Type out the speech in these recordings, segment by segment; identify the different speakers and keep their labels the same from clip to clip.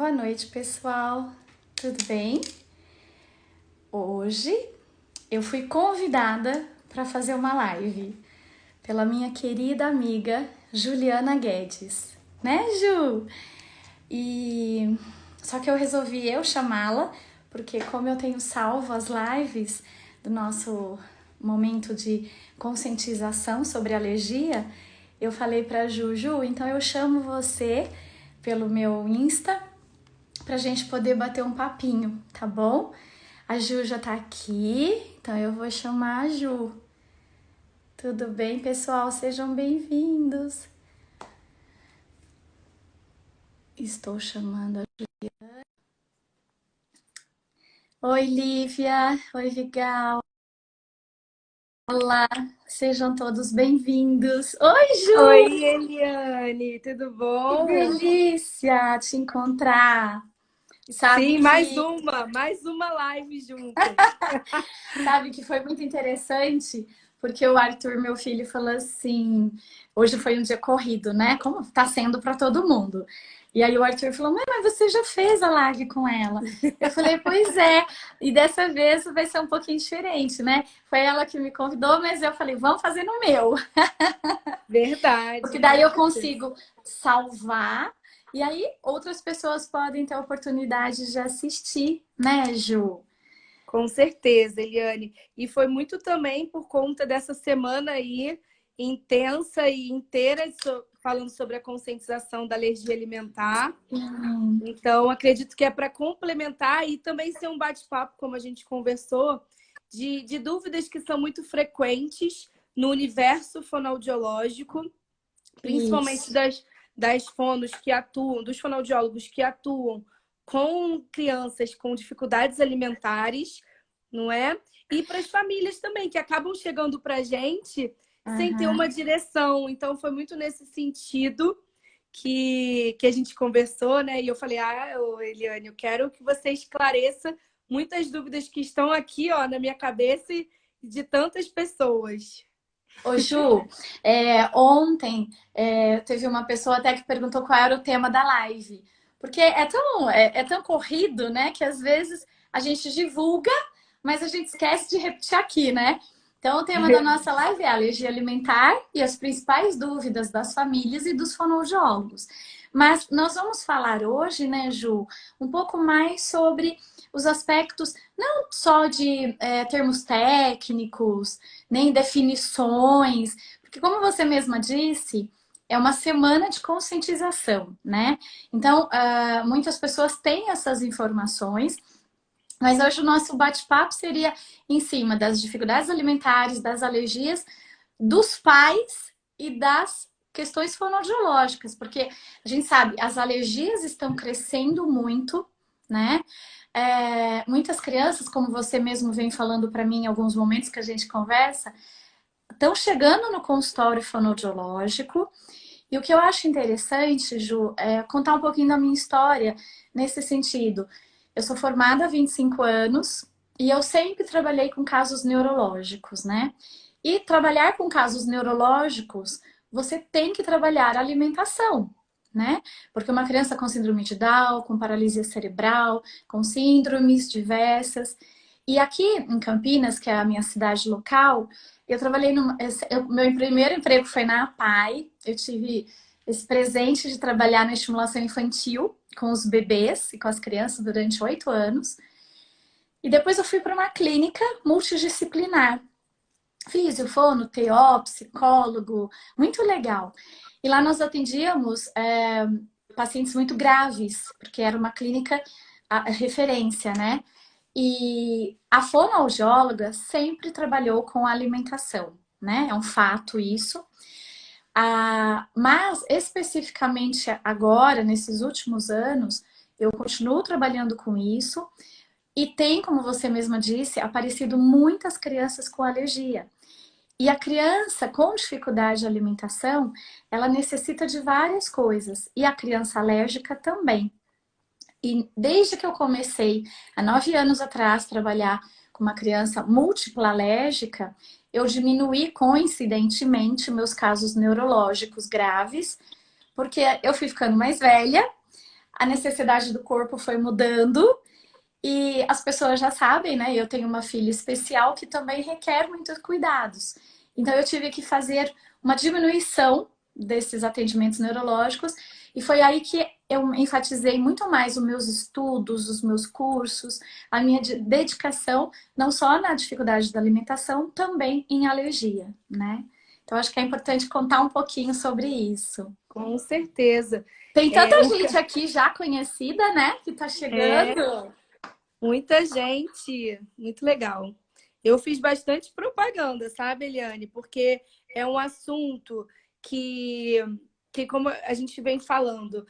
Speaker 1: Boa noite, pessoal. Tudo bem? Hoje eu fui convidada para fazer uma live pela minha querida amiga Juliana Guedes, né, Ju? E só que eu resolvi chamá-la, porque como eu tenho salvo as lives do nosso momento de conscientização sobre alergia, eu falei para Ju, então eu chamo você pelo meu Insta pra gente poder bater um papinho, tá bom? A Ju já tá aqui, então eu vou chamar a Ju. Tudo bem, pessoal? Sejam bem-vindos. Estou chamando a Ju. Oi, Lívia. Oi, Vigal. Olá, sejam todos bem-vindos. Oi, Ju!
Speaker 2: Oi, Eliane, tudo
Speaker 1: Que
Speaker 2: bom?
Speaker 1: delícia te encontrar. Sabe
Speaker 2: Sim,
Speaker 1: que,
Speaker 2: mais uma live juntas.
Speaker 1: sabe que foi muito interessante, porque o Arthur, meu filho, falou assim: hoje foi um dia corrido, né? Como tá sendo para todo mundo. E aí o Arthur falou: mãe, mas você já fez a live com ela? Eu falei: pois é, e dessa vez vai ser um pouquinho diferente, né? Foi ela que me convidou, mas eu falei: vamos fazer no meu. Porque
Speaker 2: Verdade,
Speaker 1: daí
Speaker 2: com
Speaker 1: eu
Speaker 2: certeza.
Speaker 1: consigo salvar e aí outras pessoas podem ter a oportunidade de assistir, né, Ju?
Speaker 2: Com certeza, Eliane. E foi muito também por conta dessa semana aí intensa e inteira falando sobre a conscientização da alergia alimentar. Então, acredito que é para complementar e também ser um bate-papo, como a gente conversou, de dúvidas que são muito frequentes no universo fonoaudiológico, principalmente
Speaker 1: Isso.
Speaker 2: das fonos que atuam, dos fonoaudiólogos que atuam com crianças com dificuldades alimentares, não é? E para as famílias também, que acabam chegando para a gente sem ter
Speaker 1: Aham.
Speaker 2: uma direção. Então, foi muito nesse sentido que a gente conversou, né? E eu falei, Eliane, eu quero que você esclareça muitas dúvidas que estão aqui, ó, na minha cabeça e de tantas pessoas.
Speaker 1: Ô, Ju, ontem teve uma pessoa até que perguntou qual era o tema da live. Porque é tão corrido, né, que às vezes a gente divulga, mas a gente esquece de repetir aqui, né? Então, o tema da nossa live é alergia alimentar e as principais dúvidas das famílias e dos fonoaudiólogos. Mas nós vamos falar hoje, né, Ju, um pouco mais sobre os aspectos não só de termos técnicos, nem definições, porque como você mesma disse, é uma semana de conscientização, né? Então, muitas pessoas têm essas informações, mas hoje o nosso bate-papo seria em cima das dificuldades alimentares, das alergias, dos pais e das questões fonoaudiológicas, porque a gente sabe, as alergias estão crescendo muito, né? Muitas crianças, como você mesmo vem falando para mim em alguns momentos que a gente conversa, estão chegando no consultório fonoaudiológico. E o que eu acho interessante, Ju, é contar um pouquinho da minha história nesse sentido. Eu sou formada há 25 anos e eu sempre trabalhei com casos neurológicos, né? E trabalhar com casos neurológicos, você tem que trabalhar a alimentação, né? Porque uma criança com síndrome de Down, com paralisia cerebral, com síndromes diversas. E aqui em Campinas, que é a minha cidade local, eu trabalhei meu primeiro emprego foi na APAE. Eu tive esse presente de trabalhar na estimulação infantil com os bebês e com as crianças durante 8 anos. E depois eu fui para uma clínica multidisciplinar. Físio, fono, TO, psicólogo, muito legal. E lá nós atendíamos pacientes muito graves, porque era uma clínica referência, né? E a fonoaudióloga sempre trabalhou com a alimentação, né? É um fato isso. Mas especificamente agora, nesses últimos anos, eu continuo trabalhando com isso e tem, como você mesma disse, aparecido muitas crianças com alergia. E a criança com dificuldade de alimentação, ela necessita de várias coisas. E a criança alérgica também. E desde que eu comecei, há 9 anos atrás, trabalhar com uma criança múltipla alérgica, eu diminuí coincidentemente meus casos neurológicos graves, porque eu fui ficando mais velha, a necessidade do corpo foi mudando e as pessoas já sabem, né? Eu tenho uma filha especial que também requer muitos cuidados. Então eu tive que fazer uma diminuição desses atendimentos neurológicos e foi aí que eu enfatizei muito mais os meus estudos, os meus cursos, a minha dedicação, não só na dificuldade da alimentação, também em alergia, né? Então acho que é importante contar um pouquinho sobre isso.
Speaker 2: Com certeza.
Speaker 1: Tem
Speaker 2: É,
Speaker 1: tanta gente aqui já conhecida, né, que tá
Speaker 2: é
Speaker 1: chegando.
Speaker 2: muita gente, muito legal. Eu fiz bastante propaganda, sabe, Eliane? Porque é um assunto que, que como a gente vem falando,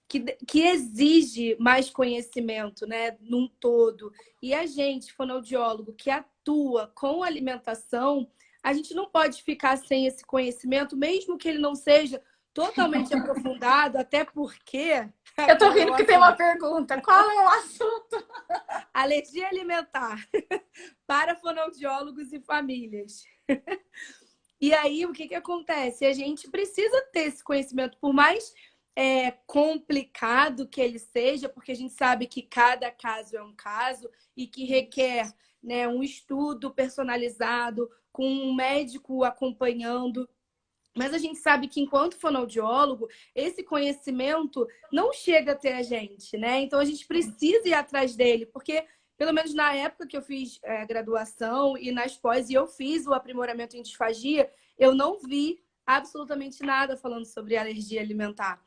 Speaker 2: que exige mais conhecimento, né, num todo. E a gente, fonoaudiólogo, que atua com alimentação, a gente não pode ficar sem esse conhecimento, mesmo que ele não seja totalmente aprofundado, até porque
Speaker 1: Eu tô
Speaker 2: qual é
Speaker 1: rindo
Speaker 2: o
Speaker 1: porque tem uma
Speaker 2: assunto?
Speaker 1: pergunta. Qual é o assunto?
Speaker 2: Alergia alimentar para fonoaudiólogos e famílias. E aí, o que que acontece? A gente precisa ter esse conhecimento, por mais complicado que ele seja, porque a gente sabe que cada caso é um caso e que requer, né, um estudo personalizado, com um médico acompanhando. Mas a gente sabe que, enquanto fonoaudiólogo, esse conhecimento não chega até a gente, né? Então, a gente precisa ir atrás dele, porque, pelo menos na época que eu fiz graduação e nas pós, e eu fiz o aprimoramento em disfagia, eu não vi absolutamente nada falando sobre alergia alimentar.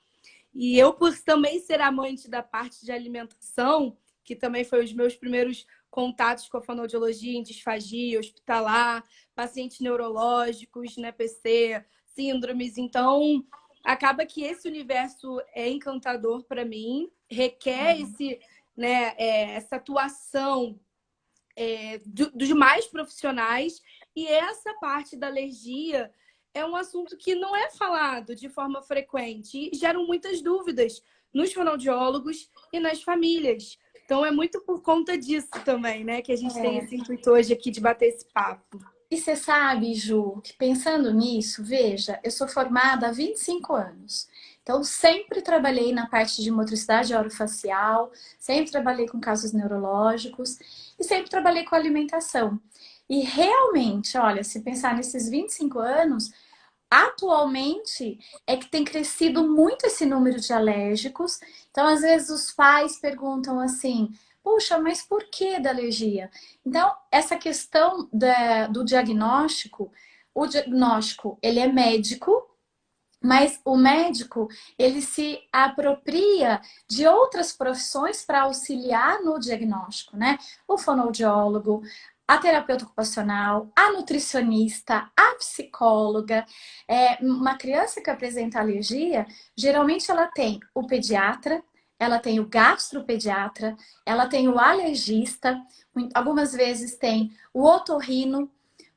Speaker 2: E eu, por também ser amante da parte de alimentação, que também foi os meus primeiros contatos com a fonoaudiologia em disfagia, hospitalar, pacientes neurológicos, né, PC, síndromes. Então, acaba que esse universo é encantador para mim, requer né, essa atuação dos mais profissionais, e essa parte da alergia é um assunto que não é falado de forma frequente e geram muitas dúvidas nos fonoaudiólogos e nas famílias. Então é muito por conta disso também, né, que a gente tem esse intuito hoje aqui de bater esse papo.
Speaker 1: E você sabe, Ju, que pensando nisso, veja, eu sou formada há 25 anos. Então, sempre trabalhei na parte de motricidade orofacial, sempre trabalhei com casos neurológicos e sempre trabalhei com alimentação. E realmente, olha, se pensar nesses 25 anos, atualmente é que tem crescido muito esse número de alérgicos. Então, às vezes, os pais perguntam assim: puxa, mas por que da alergia? Então, essa questão do diagnóstico, o diagnóstico ele é médico, mas o médico ele se apropria de outras profissões para auxiliar no diagnóstico, né? O fonoaudiólogo, a terapeuta ocupacional, a nutricionista, a psicóloga. Uma criança que apresenta alergia, geralmente ela tem o pediatra, ela tem o gastropediatra, ela tem o alergista, algumas vezes tem o otorrino,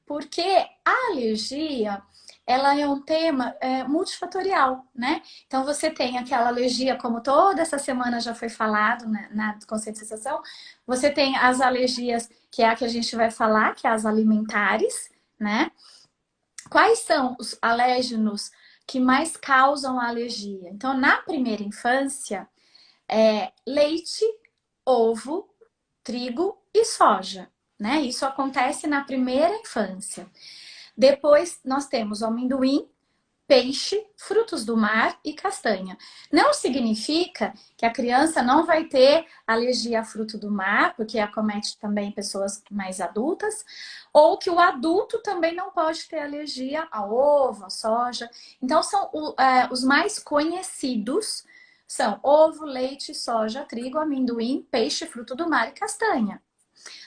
Speaker 1: porque a alergia ela é um tema multifatorial, né? Então você tem aquela alergia, como toda essa semana já foi falado, né, na conscientização, você tem as alergias, que é a que a gente vai falar, que é as alimentares, né? Quais são os alérgenos que mais causam alergia? Então, na primeira infância, leite, ovo, trigo e soja, né? Isso acontece na primeira infância. Depois nós temos o amendoim, peixe, frutos do mar e castanha. Não significa que a criança não vai ter alergia a fruto do mar, porque acomete também pessoas mais adultas, ou que o adulto também não pode ter alergia a ovo, a soja. Então, são os mais conhecidos são ovo, leite, soja, trigo, amendoim, peixe, fruto do mar e castanha.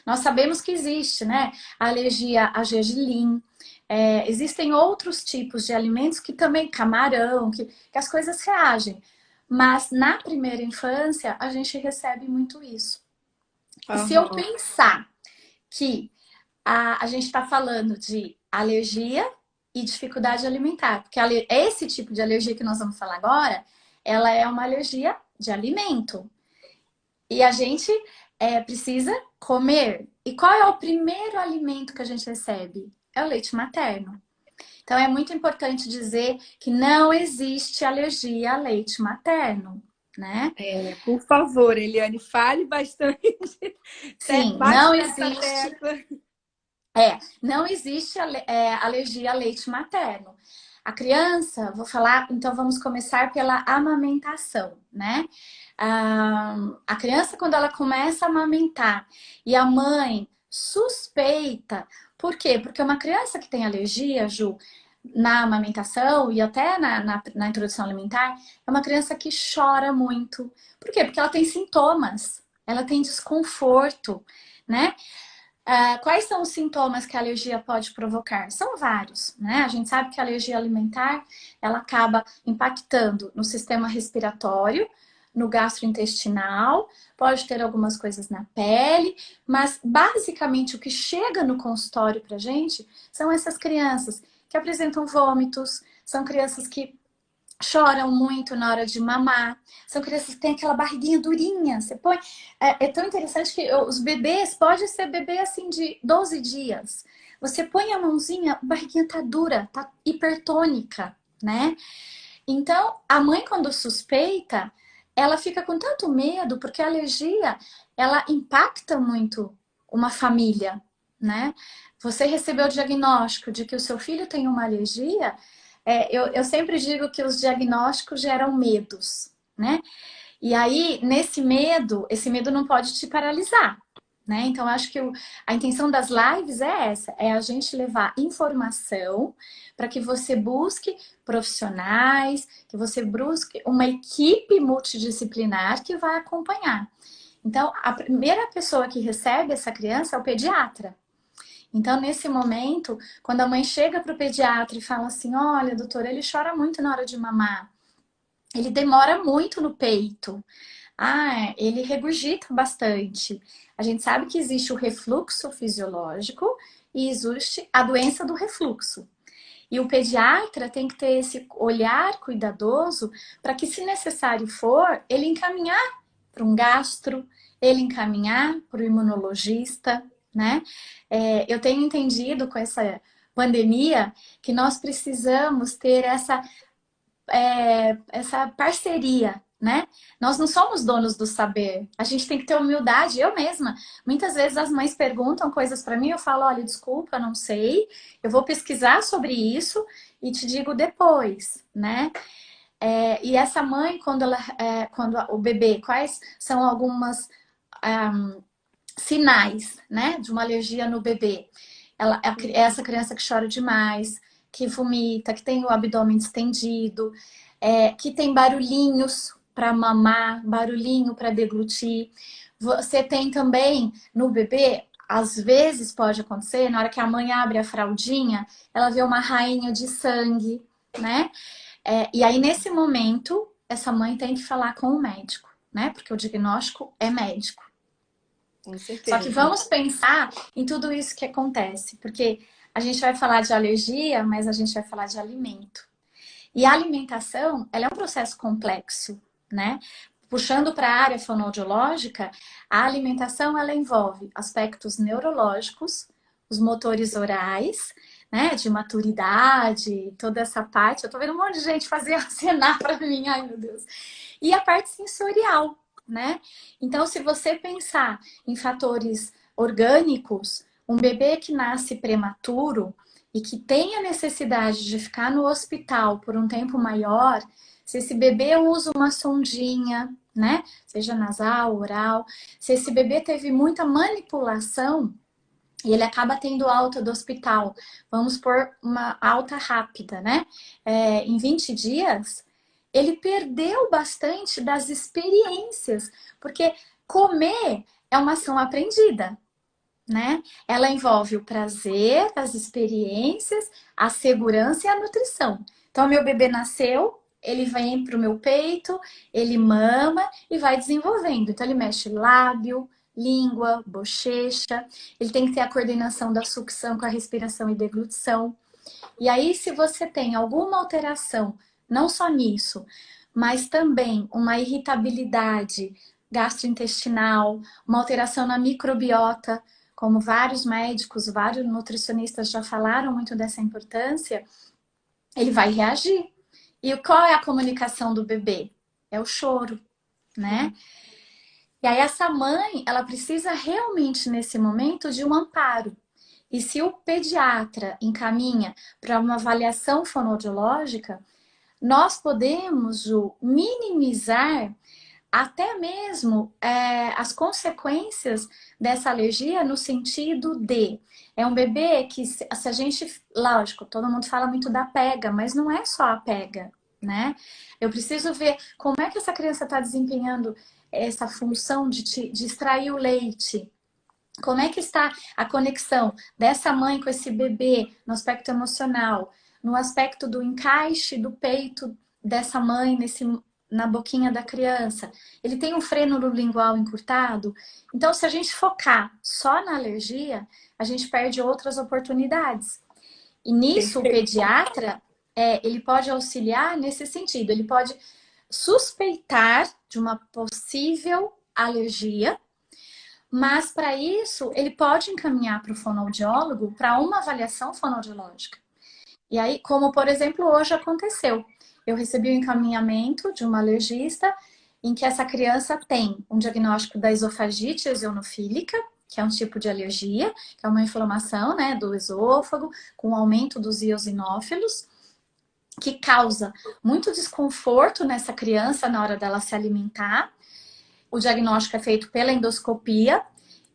Speaker 1: Nós sabemos que existe, né? Alergia a gergelim. Existem outros tipos de alimentos que também, camarão, que as coisas reagem. Mas na primeira infância, a gente recebe muito isso. E se eu
Speaker 2: Aham.
Speaker 1: pensar que a gente está falando de alergia e dificuldade alimentar, porque esse tipo de alergia que nós vamos falar agora, ela é uma alergia de alimento. E a gente precisa comer. E qual é o primeiro alimento que a gente recebe? É o leite materno. Então é muito importante dizer que não existe alergia a leite materno. né?
Speaker 2: Por favor, Eliane, fale bastante.
Speaker 1: Sim,
Speaker 2: Bate nessa tecla.
Speaker 1: Não existe alergia a leite materno. A criança, vou falar, então vamos começar pela amamentação, né? A criança, quando ela começa a amamentar e a mãe suspeita, por quê? Porque uma criança que tem alergia, Ju, na amamentação e até na introdução alimentar, é uma criança que chora muito. Por quê? Porque ela tem sintomas, ela tem desconforto, né? Quais são os sintomas que a alergia pode provocar? São vários, né? A gente sabe que a alergia alimentar, ela acaba impactando no sistema respiratório, no gastrointestinal, pode ter algumas coisas na pele, mas basicamente o que chega no consultório pra gente são essas crianças que apresentam vômitos, são crianças que choram muito na hora de mamar. São crianças que têm aquela barriguinha durinha. Você põe... É tão interessante que os bebês, pode ser bebê assim de 12 dias. Você põe a mãozinha, a barriguinha tá dura, tá hipertônica, né? Então, a mãe quando suspeita, ela fica com tanto medo, porque a alergia, ela impacta muito uma família, né? Você recebeu o diagnóstico de que o seu filho tem uma alergia, eu sempre digo que os diagnósticos geram medos, né? E aí, esse medo não pode te paralisar, né? Então, acho que a intenção das lives é essa, é a gente levar informação para que você busque profissionais, que você busque uma equipe multidisciplinar que vai acompanhar. Então, a primeira pessoa que recebe essa criança é o pediatra. Então, nesse momento, quando a mãe chega para o pediatra e fala assim, olha, doutora, ele chora muito na hora de mamar, ele demora muito no peito, ele regurgita bastante. A gente sabe que existe o refluxo fisiológico e existe a doença do refluxo. E o pediatra tem que ter esse olhar cuidadoso para que, se necessário for, ele encaminhar para um gastro, ele encaminhar para o imunologista, né? Eu tenho entendido com essa pandemia que nós precisamos ter essa parceria, né? Nós não somos donos do saber. A gente tem que ter humildade. Eu mesma, muitas vezes as mães perguntam coisas para mim, eu falo, olha, desculpa, não sei. Eu vou pesquisar sobre isso e te digo depois, né? E essa mãe, quando o bebê, quais são algumas sinais, né, de uma alergia no bebê? Essa criança que chora demais, que vomita, que tem o abdômen distendido, que tem barulhinhos para mamar, barulhinho para deglutir. Você tem também no bebê, às vezes pode acontecer, na hora que a mãe abre a fraldinha, ela vê uma rainha de sangue, né? E aí, nesse momento, essa mãe tem que falar com o médico, né? Porque o diagnóstico é médico.
Speaker 2: Com
Speaker 1: Só que
Speaker 2: certeza.
Speaker 1: vamos pensar em tudo isso que acontece, porque a gente vai falar de alergia, mas a gente vai falar de alimento. E a alimentação, ela é um processo complexo, né? Puxando para a área fonoaudiológica, a alimentação ela envolve aspectos neurológicos, os motores orais, né, de maturidade, toda essa parte. Eu tô vendo um monte de gente fazer acenar para mim, ai meu Deus. E a parte sensorial, né? Então, se você pensar em fatores orgânicos, um bebê que nasce prematuro e que tem a necessidade de ficar no hospital por um tempo maior, se esse bebê usa uma sondinha, né? Seja nasal, oral, se esse bebê teve muita manipulação e ele acaba tendo alta do hospital, vamos por uma alta rápida, né? Em 20 dias, ele perdeu bastante das experiências, porque comer é uma ação aprendida, né? Ela envolve o prazer, as experiências, a segurança e a nutrição. Então, meu bebê nasceu, ele vem para o meu peito, ele mama e vai desenvolvendo. Então, ele mexe lábio, língua, bochecha. Ele tem que ter a coordenação da sucção com a respiração e deglutição. E aí, se você tem alguma alteração, não só nisso, mas também uma irritabilidade gastrointestinal, uma alteração na microbiota, como vários médicos, vários nutricionistas já falaram muito dessa importância, ele vai reagir. E qual é a comunicação do bebê? É o choro, né? E aí essa mãe, ela precisa realmente nesse momento de um amparo. E se o pediatra encaminha para uma avaliação fonoaudiológica, nós podemos, Ju, minimizar até mesmo as consequências dessa alergia no sentido de é um bebê que se a gente, lógico, todo mundo fala muito da pega, mas não é só a pega, né? Eu preciso ver como é que essa criança está desempenhando essa função de extrair o leite. Como é que está a conexão dessa mãe com esse bebê no aspecto emocional, no aspecto do encaixe do peito dessa mãe na boquinha da criança? Ele tem um frênulo lingual encurtado? Então, se a gente focar só na alergia, a gente perde outras oportunidades. E nisso, o pediatra, ele pode auxiliar nesse sentido. Ele pode suspeitar de uma possível alergia, mas para isso, ele pode encaminhar para o fonoaudiólogo para uma avaliação fonoaudiológica. E aí, como por exemplo, hoje aconteceu. Eu recebi o encaminhamento de uma alergista em que essa criança tem um diagnóstico da esofagite eosinofílica, que é um tipo de alergia, que é uma inflamação, né, do esôfago, com aumento dos eosinófilos, que causa muito desconforto nessa criança na hora dela se alimentar. O diagnóstico é feito pela endoscopia.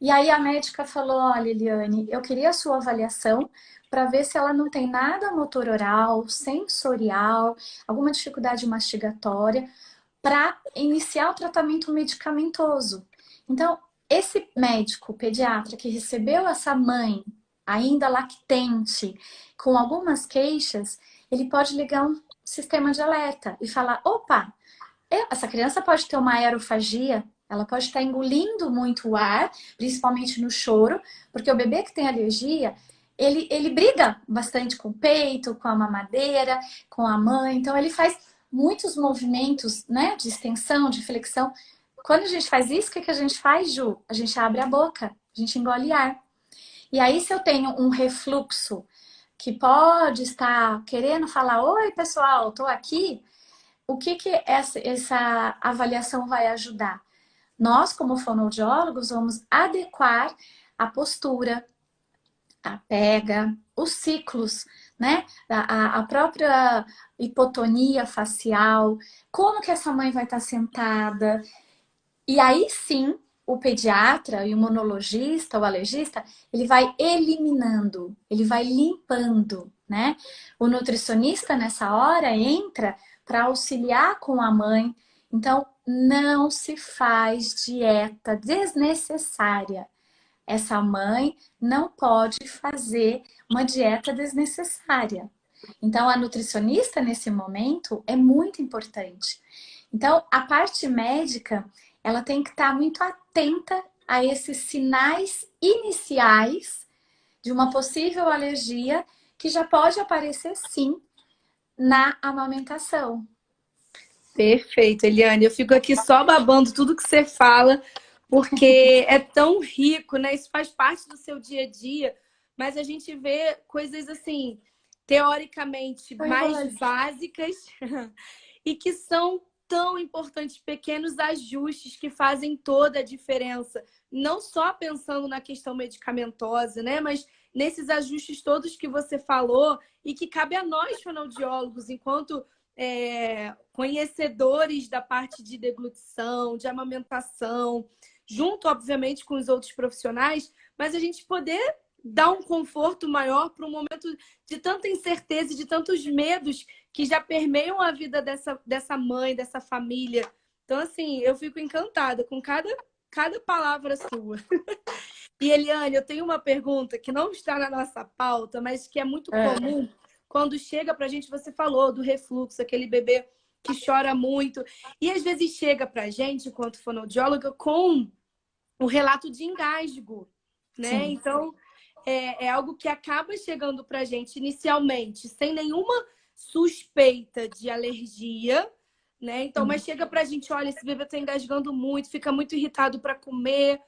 Speaker 1: E aí a médica falou, olha, Eliane, eu queria a sua avaliação para ver se ela não tem nada motor oral, sensorial, alguma dificuldade mastigatória, para iniciar o tratamento medicamentoso. Então, esse médico pediatra que recebeu essa mãe ainda lactente, com algumas queixas, ele pode ligar um sistema de alerta e falar, opa, essa criança pode ter uma aerofagia, ela pode estar engolindo muito o ar, principalmente no choro, porque o bebê que tem alergia, ele briga bastante com o peito, com a mamadeira, com a mãe, então ele faz muitos movimentos, né, de extensão, de flexão. Quando a gente faz isso, o que que a gente faz, Ju? A gente abre a boca, a gente engole ar. E aí, se eu tenho um refluxo que pode estar querendo falar, oi, pessoal, tô aqui, o que que essa avaliação vai ajudar? Nós, como fonoaudiólogos, vamos adequar a postura, a pega, os ciclos, né? A própria hipotonia facial, como que essa mãe vai estar sentada. E aí sim, o pediatra e o imunologista, o alergista, ele vai eliminando, ele vai limpando, né? O nutricionista nessa hora entra para auxiliar com a mãe. Então, não se faz dieta desnecessária. Essa mãe não pode fazer uma dieta desnecessária. Então, a nutricionista nesse momento é muito importante. Então, a parte médica, ela tem que estar muito atenta a esses sinais iniciais de uma possível alergia que já pode aparecer sim na amamentação.
Speaker 2: Perfeito, Eliane. Eu fico aqui só babando tudo que você fala, porque é tão rico, né? Isso faz parte do seu dia a dia, mas a gente vê coisas assim, teoricamente mais básicas e que são tão importantes, pequenos ajustes que fazem toda a diferença. Não só pensando na questão medicamentosa, né? Mas nesses ajustes todos que você falou e que cabe a nós, fonoaudiólogos, enquanto conhecedores da parte de deglutição, de amamentação, junto, obviamente, com os outros profissionais, mas a gente poder dar um conforto maior para um momento de tanta incerteza e de tantos medos que já permeiam a vida dessa mãe, dessa família. Então, assim, eu fico encantada com cada palavra sua. E, Eliane, eu tenho uma pergunta que não está na nossa pauta, mas que é muito comum. Quando chega pra gente, você falou do refluxo, aquele bebê que chora muito. E às vezes chega pra gente, enquanto fonoaudióloga, com o relato de engasgo, né? Sim. Então, é algo que acaba chegando pra gente inicialmente, sem nenhuma suspeita de alergia, né? Então, mas chega pra gente, olha, esse bebê tá engasgando muito, fica muito irritado para comer,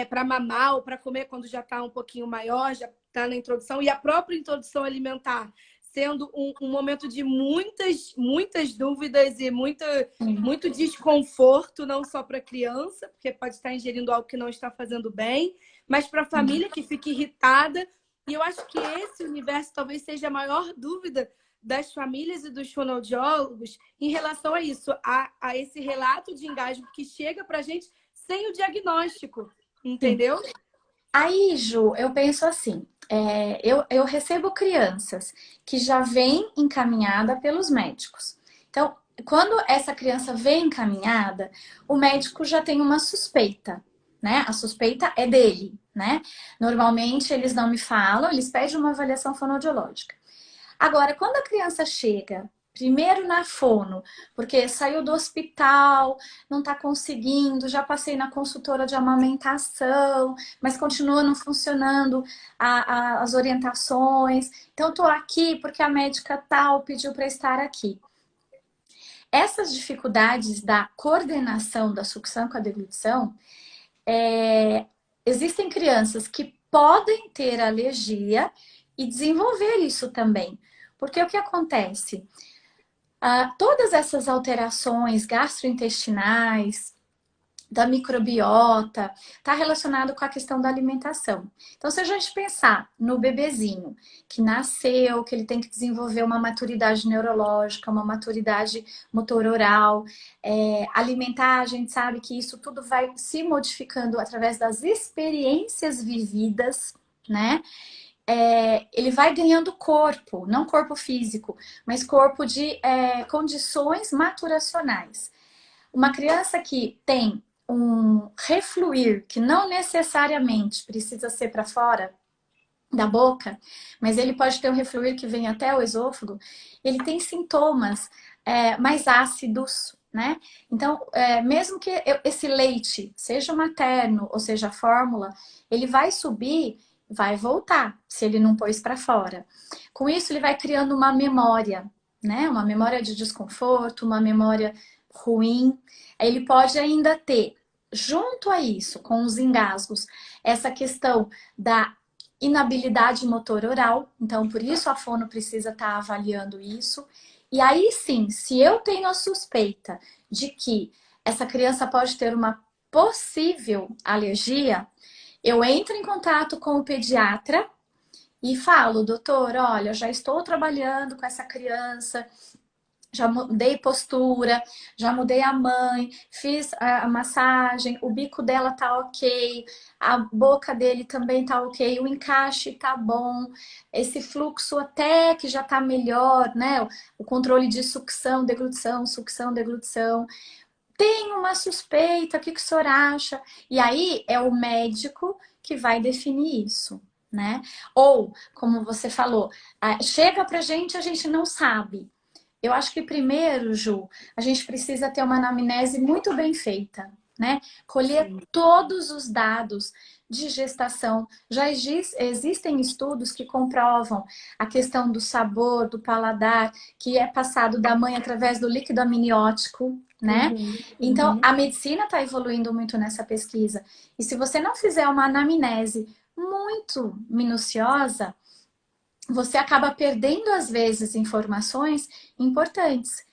Speaker 2: para mamar ou para comer quando já tá um pouquinho maior, já tá na introdução. E a própria introdução alimentar sendo um momento de muitas dúvidas e muito desconforto, não só para a criança, porque pode estar ingerindo algo que não está fazendo bem, mas para a família que fica irritada. E eu acho que esse universo talvez seja a maior dúvida das famílias e dos fonoaudiólogos em relação a isso, a esse relato de engasgo que chega para a gente sem o diagnóstico, entendeu?
Speaker 1: Aí, Ju, eu penso assim, eu recebo crianças que já vêm encaminhada pelos médicos. Então, quando essa criança vem encaminhada, o médico já tem uma suspeita, né? A suspeita é dele, né? Normalmente eles não me falam, eles pedem uma avaliação fonoaudiológica. Agora, quando a criança chega, primeiro na fono, porque saiu do hospital, não está conseguindo, já passei na consultora de amamentação, mas continua não funcionando as orientações. Então, estou aqui porque a médica tal pediu para estar aqui. Essas dificuldades da coordenação da sucção com a deglutição, existem crianças que podem ter alergia e desenvolver isso também. Porque o que acontece? Todas essas alterações gastrointestinais, da microbiota, está relacionado com a questão da alimentação. Então, se a gente pensar no bebezinho que nasceu, que ele tem que desenvolver uma maturidade neurológica, uma maturidade motor oral, alimentar, a gente sabe que isso tudo vai se modificando através das experiências vividas, né? Ele vai ganhando corpo, não corpo físico, mas corpo de condições maturacionais. Uma criança que tem um refluir, que não necessariamente precisa ser para fora da boca, mas ele pode ter um refluir que vem até o esôfago, ele tem sintomas mais ácidos, né? Então, mesmo que esse leite, seja materno ou seja fórmula, ele vai subir, vai voltar, se ele não pôs para fora. Com isso, ele vai criando uma memória, né? Uma memória de desconforto, uma memória ruim. Ele pode ainda ter, junto a isso, com os engasgos, essa questão da inabilidade motor oral. Então, por isso a fono precisa estar avaliando isso. E aí sim, se eu tenho a suspeita de que essa criança pode ter uma possível alergia, eu entro em contato com o pediatra e falo, doutor, olha, já estou trabalhando com essa criança, já mudei postura, já mudei a mãe, fiz a massagem, o bico dela tá ok, a boca dele também tá ok, o encaixe tá bom, esse fluxo até que já tá melhor, né? O controle de sucção, deglutição. Tem uma suspeita, o que o senhor acha? E aí é o médico que vai definir isso, né? Ou, como você falou, chega pra gente, a gente não sabe. Eu acho que primeiro, Ju, a gente precisa ter uma anamnese muito bem feita, né? Colher todos os dados de gestação. Já existem estudos que comprovam a questão do sabor, do paladar, que é passado da mãe através do líquido amniótico, né? Então, a medicina está evoluindo muito nessa pesquisa. E se você não fizer uma anamnese muito minuciosa, você acaba perdendo, às vezes, informações importantes.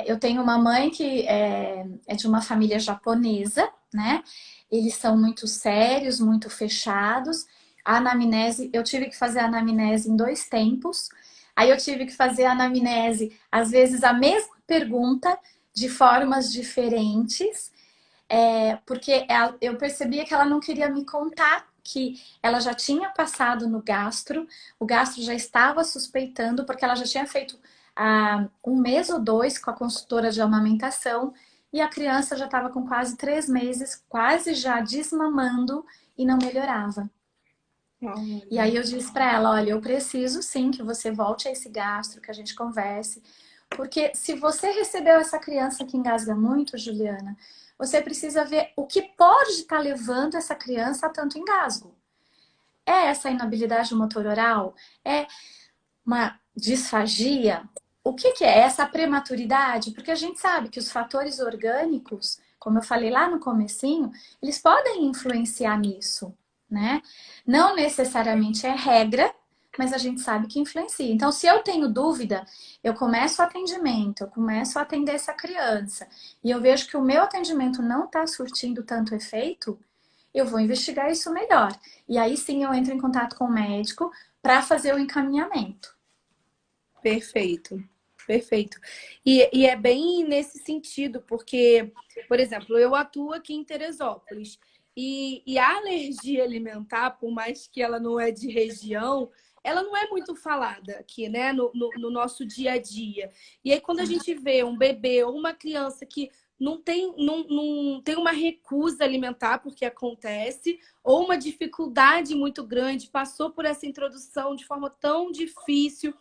Speaker 1: Eu tenho uma mãe que é de uma família japonesa, né? Eles são muito sérios, muito fechados. A anamnese, eu tive que fazer a anamnese em 2 tempos. Aí eu tive que fazer a anamnese, às vezes, a mesma pergunta, de formas diferentes, porque eu percebia que ela não queria me contar que ela já tinha passado no gastro, o gastro já estava suspeitando, porque ela já tinha feito 1 mês ou 2 com a consultora de amamentação, e a criança já estava com quase 3 meses, quase já desmamando e não melhorava. E aí eu disse para ela, olha, eu preciso sim que você volte a esse gastro, que a gente converse, porque se você recebeu essa criança que engasga muito, Juliana, você precisa ver o que pode estar levando essa criança a tanto engasgo. É essa inabilidade motor oral? É uma disfagia? O que é essa prematuridade? Porque a gente sabe que os fatores orgânicos, como eu falei lá no comecinho, eles podem influenciar nisso, né? Não necessariamente é regra, mas a gente sabe que influencia. Então, se eu tenho dúvida, eu começo o atendimento, eu começo a atender essa criança, e eu vejo que o meu atendimento não está surtindo tanto efeito, eu vou investigar isso melhor. E aí sim eu entro em contato com o médico para fazer o encaminhamento.
Speaker 2: Perfeito, perfeito. E é bem nesse sentido, porque, por exemplo, eu atuo aqui em Teresópolis e a alergia alimentar, por mais que ela não é de região, ela não é muito falada aqui, né, no nosso dia a dia. E aí, quando a gente vê um bebê ou uma criança que não tem uma recusa alimentar, porque acontece, ou uma dificuldade muito grande, passou por essa introdução de forma tão difícil.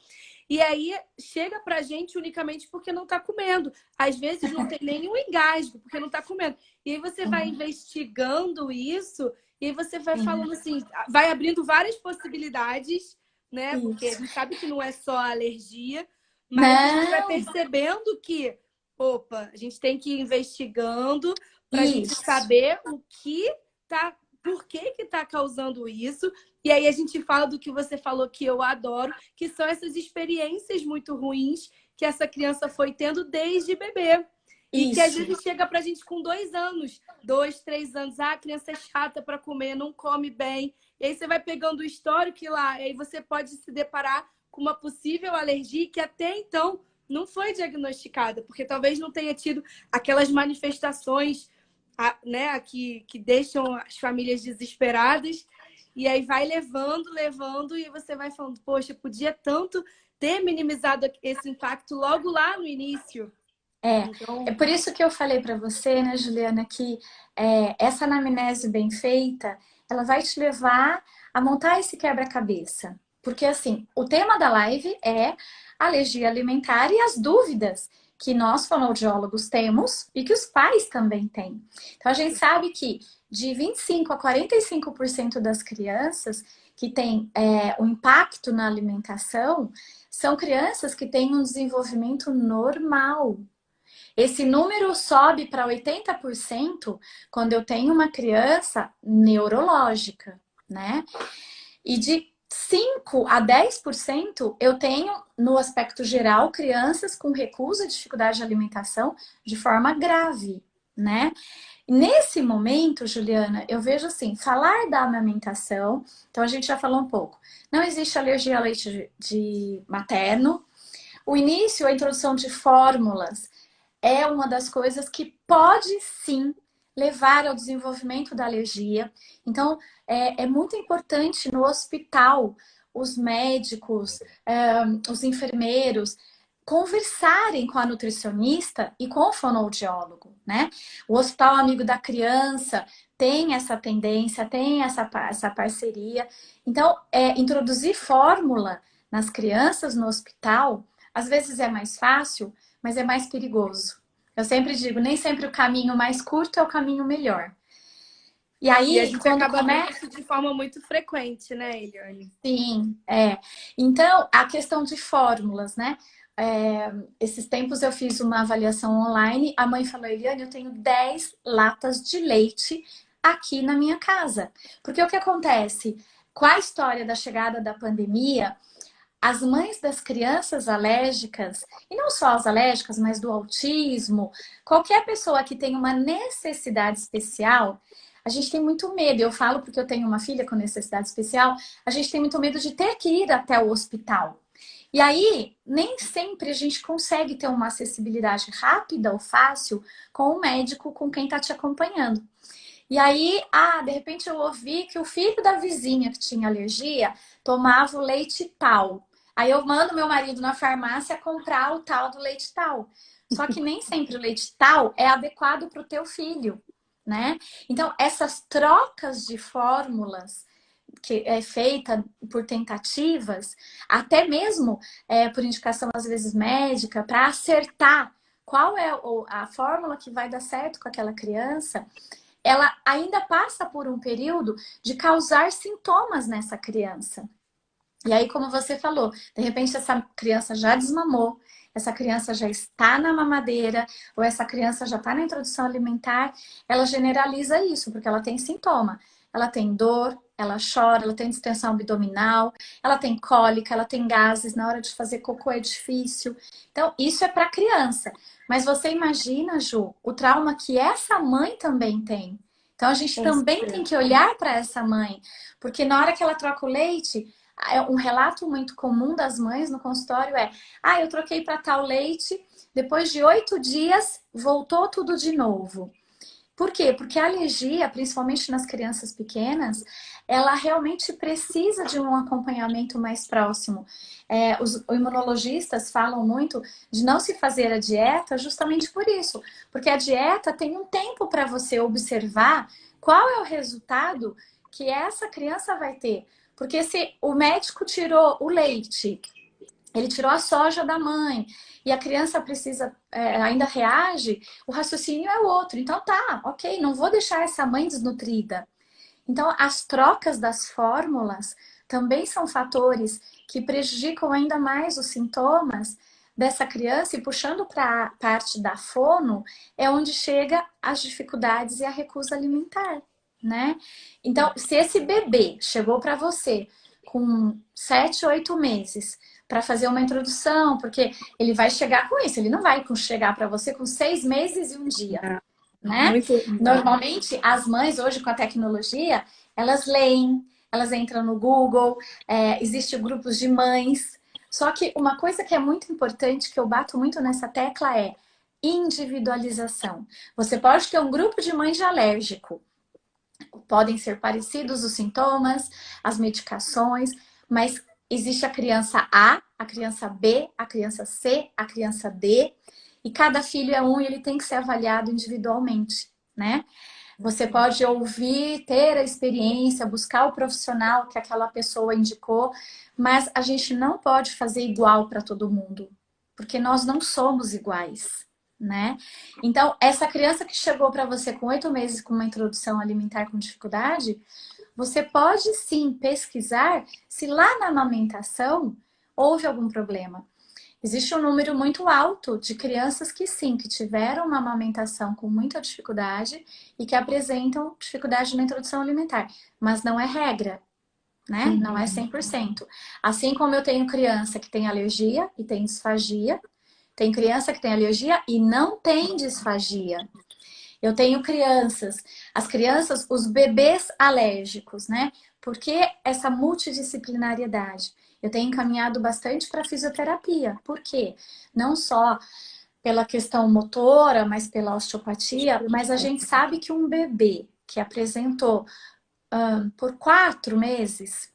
Speaker 2: E aí chega pra gente unicamente porque não tá comendo. Às vezes não tem nenhum engasgo, porque não tá comendo. E aí você vai investigando isso, e aí você vai falando assim, vai abrindo várias possibilidades, né? Porque a
Speaker 1: Isso.
Speaker 2: gente sabe que não é só a alergia, mas a gente vai
Speaker 1: Não,
Speaker 2: percebendo que, opa, a gente tem que ir investigando pra gente
Speaker 1: isso.
Speaker 2: saber o que tá, por que que tá causando isso. E aí a gente fala do que você falou que eu adoro, que são essas experiências muito ruins que essa criança foi tendo desde bebê. E que às
Speaker 1: Isso.
Speaker 2: vezes chega pra gente com 2 anos, 2, 3 anos. Ah, a criança é chata para comer, não come bem. E aí você vai pegando o histórico e lá, e aí você pode se deparar com uma possível alergia que até então não foi diagnosticada, porque talvez não tenha tido aquelas manifestações, né, que deixam as famílias desesperadas. E aí vai levando, levando, e você vai falando, poxa, podia tanto ter minimizado esse impacto logo lá no início.
Speaker 1: É
Speaker 2: Então,
Speaker 1: por isso que eu falei para você, né, Juliana, que essa anamnese bem feita, ela vai te levar a montar esse quebra-cabeça. Porque, assim, o tema da live é alergia alimentar e as dúvidas que nós, fonoaudiólogos, temos e que os pais também têm. Então, a gente sabe que de 25 a 45% das crianças que têm o impacto na alimentação são crianças que têm um desenvolvimento normal. Esse número sobe para 80% quando eu tenho uma criança neurológica, né? E de 5 a 10% eu tenho, no aspecto geral, crianças com recusa e dificuldade de alimentação de forma grave, né? Nesse momento, Juliana, eu vejo assim, falar da amamentação, então a gente já falou um pouco. Não existe alergia ao leite de materno. O início, a introdução de fórmulas, é uma das coisas que pode sim levar ao desenvolvimento da alergia. Então, é muito importante no hospital os médicos, os enfermeiros conversarem com a nutricionista e com o fonoaudiólogo, né? O Hospital Amigo da Criança tem essa tendência, tem essa parceria. Então, introduzir fórmula nas crianças no hospital, às vezes é mais fácil, mas é mais perigoso. Eu sempre digo, nem sempre o caminho mais curto é o caminho melhor. E
Speaker 2: e a
Speaker 1: aí,
Speaker 2: gente
Speaker 1: quando
Speaker 2: acaba vendo
Speaker 1: começa.
Speaker 2: isso de forma muito frequente, né, Eliane?
Speaker 1: Sim, é. Então, a questão de fórmulas, né? Esses tempos eu fiz uma avaliação online. A mãe falou, Eliane, eu tenho 10 latas de leite aqui na minha casa. Porque o que acontece? Com a história da chegada da pandemia, as mães das crianças alérgicas, e não só as alérgicas, mas do autismo, qualquer pessoa que tem uma necessidade especial, a gente tem muito medo. Eu falo porque eu tenho uma filha com necessidade especial, a gente tem muito medo de ter que ir até o hospital. E aí, nem sempre a gente consegue ter uma acessibilidade rápida ou fácil com o médico, com quem está te acompanhando. E aí, de repente eu ouvi que o filho da vizinha que tinha alergia tomava o leite tal. Aí eu mando meu marido na farmácia comprar o tal do leite tal. Só que nem sempre o leite tal é adequado para o teu filho, né? Então, essas trocas de fórmulas que é feita por tentativas, até mesmo por indicação às vezes médica, para acertar qual é a fórmula que vai dar certo com aquela criança, ela ainda passa por um período de causar sintomas nessa criança. E aí, como você falou, de repente essa criança já desmamou, essa criança já está na mamadeira, ou essa criança já está na introdução alimentar, ela generaliza isso, porque ela tem sintoma. ela tem dor, ela chora, ela tem distensão abdominal, ela tem cólica, ela tem gases, na hora de fazer cocô é difícil. Então, isso é para criança. Mas você imagina, Ju, o trauma que essa mãe também tem. Então, a gente
Speaker 2: Com
Speaker 1: também tem
Speaker 2: certeza.
Speaker 1: que olhar para essa mãe, porque na hora que ela troca o leite, um relato muito comum das mães no consultório é: ah, eu troquei para tal leite, depois de 8 dias voltou tudo de novo. Por quê? Porque a alergia, principalmente nas crianças pequenas, ela realmente precisa de um acompanhamento mais próximo. Os imunologistas falam muito de não se fazer a dieta justamente por isso. Porque a dieta tem um tempo para você observar qual é o resultado que essa criança vai ter. Porque se o médico tirou o leite, ele tirou a soja da mãe e a criança precisa, ainda reage, o raciocínio é outro. Então tá, ok, não vou deixar essa mãe desnutrida. Então as trocas das fórmulas também são fatores que prejudicam ainda mais os sintomas dessa criança, e puxando para a parte da fono, é onde chega as dificuldades e a recusa alimentar, né? Então, se esse bebê chegou para você com 7, 8 meses para fazer uma introdução, porque ele vai chegar com isso, ele não vai chegar para você com 6 meses e um dia, né?
Speaker 2: Muito.
Speaker 1: Normalmente, as mães hoje com a tecnologia, elas leem, elas entram no Google, existem grupos de mães. Só que uma coisa que é muito importante, que eu bato muito nessa tecla, é individualização. Você pode ter um grupo de mães de alérgico, podem ser parecidos os sintomas, as medicações, mas existe a criança A, a criança B, a criança C, a criança D, e cada filho é um e ele tem que ser avaliado individualmente, né? Você pode ouvir, ter a experiência, buscar o profissional que aquela pessoa indicou, mas a gente não pode fazer igual para todo mundo, porque nós não somos iguais, né? Então, essa criança que chegou para você com 8 meses com uma introdução alimentar com dificuldade, você pode sim pesquisar se lá na amamentação houve algum problema. Existe um número muito alto de crianças que sim, que tiveram uma amamentação com muita dificuldade e que apresentam dificuldade na introdução alimentar, mas não é regra, né? Não é 100%. Assim como eu tenho criança que tem alergia e tem disfagia, tem criança que tem alergia e não tem disfagia. Eu tenho crianças, as crianças, os bebês alérgicos, né? Por que essa multidisciplinariedade? Eu tenho encaminhado bastante para fisioterapia. Por quê? Não só pela questão motora, mas pela osteopatia, mas a gente sabe que um bebê que apresentou por 4 meses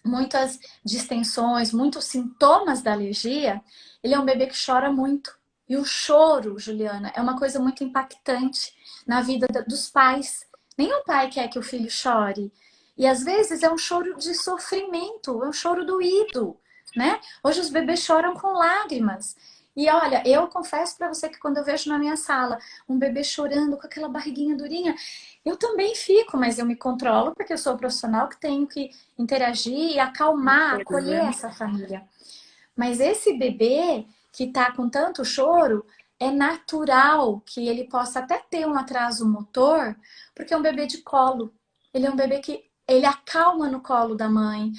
Speaker 1: muitas distensões, muitos sintomas da alergia, ele é um bebê que chora muito. E o choro, Juliana, é uma coisa muito impactante na vida dos pais. Nenhum pai quer que o filho chore. E às vezes é um choro de sofrimento, é um choro doído, né? Hoje os bebês choram com lágrimas. E olha, eu confesso para você que quando eu vejo na minha sala um bebê chorando com aquela barriguinha durinha, eu também fico, mas eu me controlo porque eu sou profissional que tenho que interagir e acalmar, acolher essa família. Mas esse bebê que está com tanto choro, é natural que ele possa até ter um atraso motor, porque é um bebê de colo. Ele é um bebê que ele acalma no colo da mãe,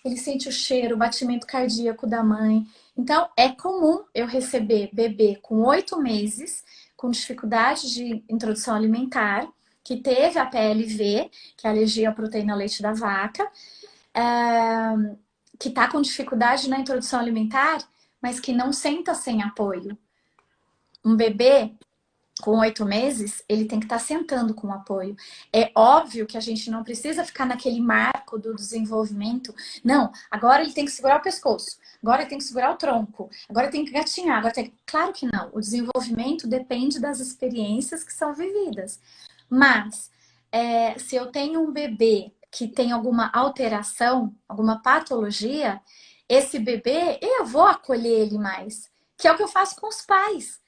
Speaker 1: ele sente o cheiro, o batimento cardíaco da mãe. Então, é comum eu receber bebê com 8 meses, com dificuldade de introdução alimentar, que teve a PLV, que é a alergia à proteína leite da vaca, que está com dificuldade na introdução alimentar, mas que não senta sem apoio. Um bebê com 8 meses, ele tem que estar sentando com apoio. É óbvio que a gente não precisa ficar naquele marco do desenvolvimento. Não, agora ele tem que segurar o pescoço, agora ele tem que segurar o tronco, agora ele tem que gatinhar. Agora tem... Claro que não. O desenvolvimento depende das experiências que são vividas. Mas, se eu tenho um bebê que tem alguma alteração, alguma patologia, esse bebê, eu vou acolher ele mais. Que é o que eu faço com os pais.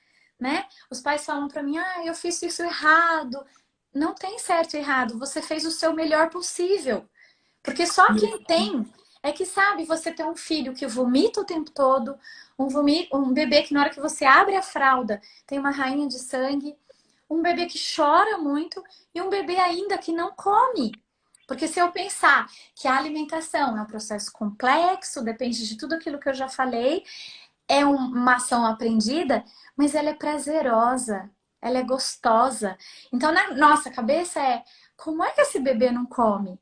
Speaker 1: Né? Os pais falam para mim, eu fiz isso errado. Não tem certo e errado, você fez o seu melhor possível. Porque só quem tem é que sabe, você tem um filho que vomita o tempo todo, um bebê que na hora que você abre a fralda tem uma rainha de sangue, um bebê que chora muito e um bebê ainda que não come. Porque se eu pensar que a alimentação é um processo complexo, depende de tudo aquilo que eu já falei, é uma ação aprendida, mas ela é prazerosa, ela é gostosa. Então, na nossa cabeça é, como é que esse bebê não come?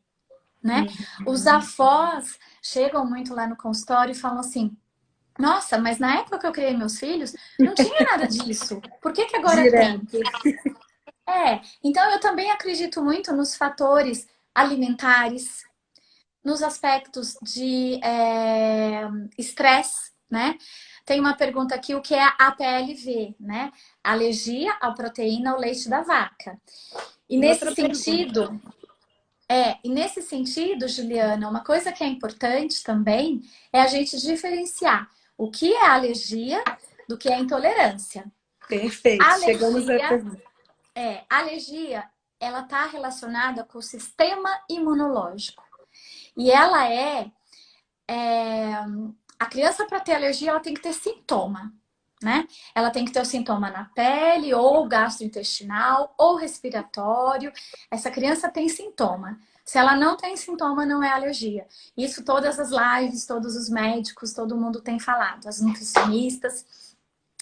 Speaker 1: Né? Os avós chegam muito lá no consultório e falam assim, nossa, mas na época que eu criei meus filhos, não tinha nada disso. Por que que agora tem?
Speaker 2: Direto.
Speaker 1: Então eu também acredito muito nos fatores alimentares, nos aspectos de estresse, né? Tem uma pergunta aqui, o que é a APLV, né? Alergia à proteína ao leite da vaca. E
Speaker 2: E
Speaker 1: nesse
Speaker 2: outra pergunta.
Speaker 1: sentido, Juliana, uma coisa que é importante também é a gente diferenciar o que é alergia do que é intolerância.
Speaker 2: Perfeito. Chegamos à
Speaker 1: Alergia,
Speaker 2: pergunta.
Speaker 1: alergia, ela está relacionada com o sistema imunológico. E ela a criança para ter alergia, ela tem que ter sintoma, né? Ela tem que ter o sintoma na pele, ou gastrointestinal, ou respiratório. Essa criança tem sintoma. Se ela não tem sintoma, não é alergia. Isso todas as lives, todos os médicos, todo mundo tem falado, as nutricionistas.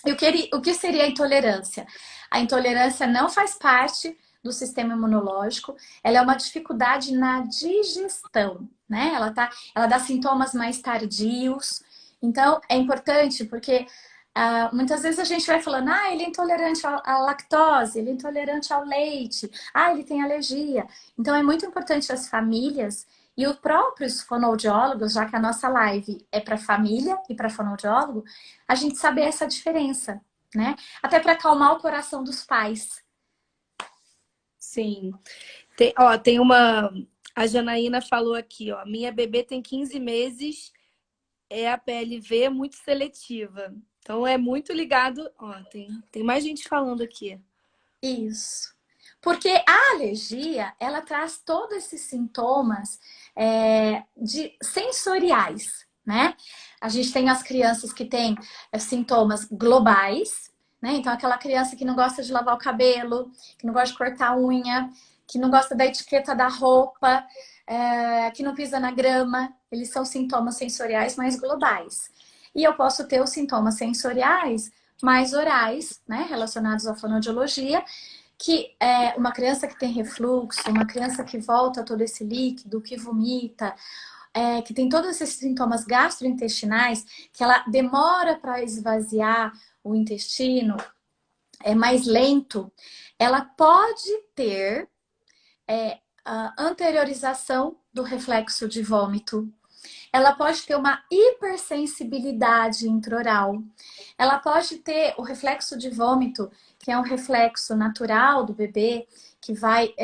Speaker 1: E o que seria a intolerância? A intolerância não faz parte do sistema imunológico, ela é uma dificuldade na digestão, né? Ela dá sintomas mais tardios. Então, é importante porque muitas vezes a gente vai falando, ele é intolerante à lactose, ele é intolerante ao leite, ele tem alergia. Então, é muito importante as famílias e os próprios fonoaudiólogos, já que a nossa live é para família e para fonoaudiólogo, a gente saber essa diferença, né? Até para acalmar o coração dos pais.
Speaker 2: Sim. Tem uma... A Janaína falou aqui, ó. Minha bebê tem 15 meses, é a PLV muito seletiva. Então, é muito ligado... Ó, tem mais gente falando aqui.
Speaker 1: Isso. Porque a alergia, ela traz todos esses sintomas sensoriais, né? A gente tem as crianças que têm sintomas globais, né? Então, aquela criança que não gosta de lavar o cabelo, que não gosta de cortar a unha, que não gosta da etiqueta da roupa, que não pisa na grama, eles são sintomas sensoriais mais globais. E eu posso ter os sintomas sensoriais mais orais, né, relacionados à fonoaudiologia, que é uma criança que tem refluxo, uma criança que volta todo esse líquido, que vomita, que tem todos esses sintomas gastrointestinais, que ela demora para esvaziar o intestino, é mais lento, ela pode ter a anteriorização do reflexo de vômito. Ela pode ter uma hipersensibilidade intraoral. Ela pode ter o reflexo de vômito, que é um reflexo natural do bebê, que vai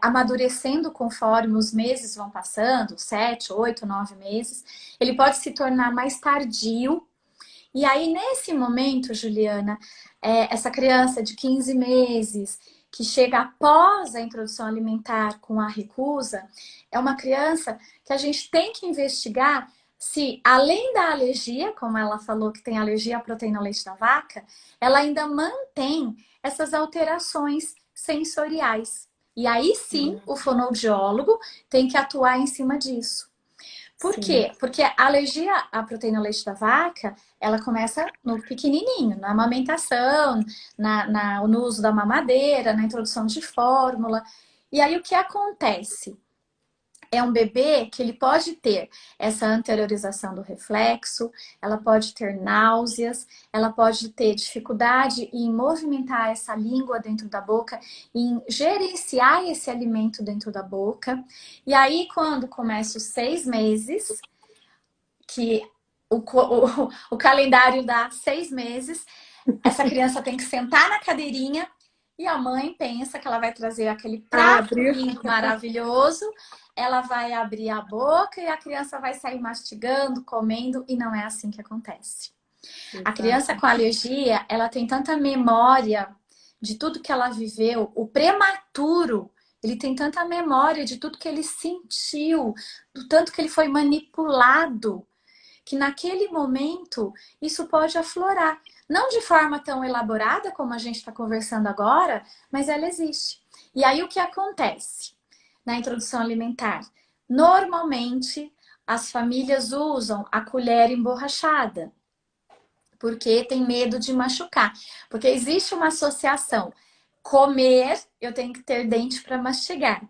Speaker 1: amadurecendo conforme os meses vão passando, 7, 8, 9 meses. Ele pode se tornar mais tardio. E aí, nesse momento, Juliana, essa criança de 15 meses, que chega após a introdução alimentar com a recusa, é uma criança que a gente tem que investigar se, além da alergia, como ela falou que tem alergia à proteína ao leite da vaca, ela ainda mantém essas alterações sensoriais. E aí sim, o fonoaudiólogo tem que atuar em cima disso. Por
Speaker 2: Sim.
Speaker 1: quê? Porque a alergia à proteína ao leite da vaca, ela começa no pequenininho, na amamentação, no uso da mamadeira, na introdução de fórmula. E aí o que acontece? É um bebê que ele pode ter essa anteriorização do reflexo, ela pode ter náuseas, ela pode ter dificuldade em movimentar essa língua dentro da boca, em gerenciar esse alimento dentro da boca. E aí, quando começa os 6 meses, que o calendário dá 6 meses, essa criança tem que sentar na cadeirinha e a mãe pensa que ela vai trazer aquele prato lindo, maravilhoso, ela vai abrir a boca e a criança vai sair mastigando, comendo, e não é assim que acontece. A criança com alergia, ela tem tanta memória de tudo que ela viveu, o prematuro, ele tem tanta memória de tudo que ele sentiu, do tanto que ele foi manipulado, que naquele momento isso pode aflorar. Não de forma tão elaborada como a gente está conversando agora, mas ela existe. E aí o que acontece? na introdução alimentar? Normalmente, as famílias usam a colher emborrachada, porque tem medo de machucar. Porque existe uma associação. Comer, eu tenho que ter dente para mastigar.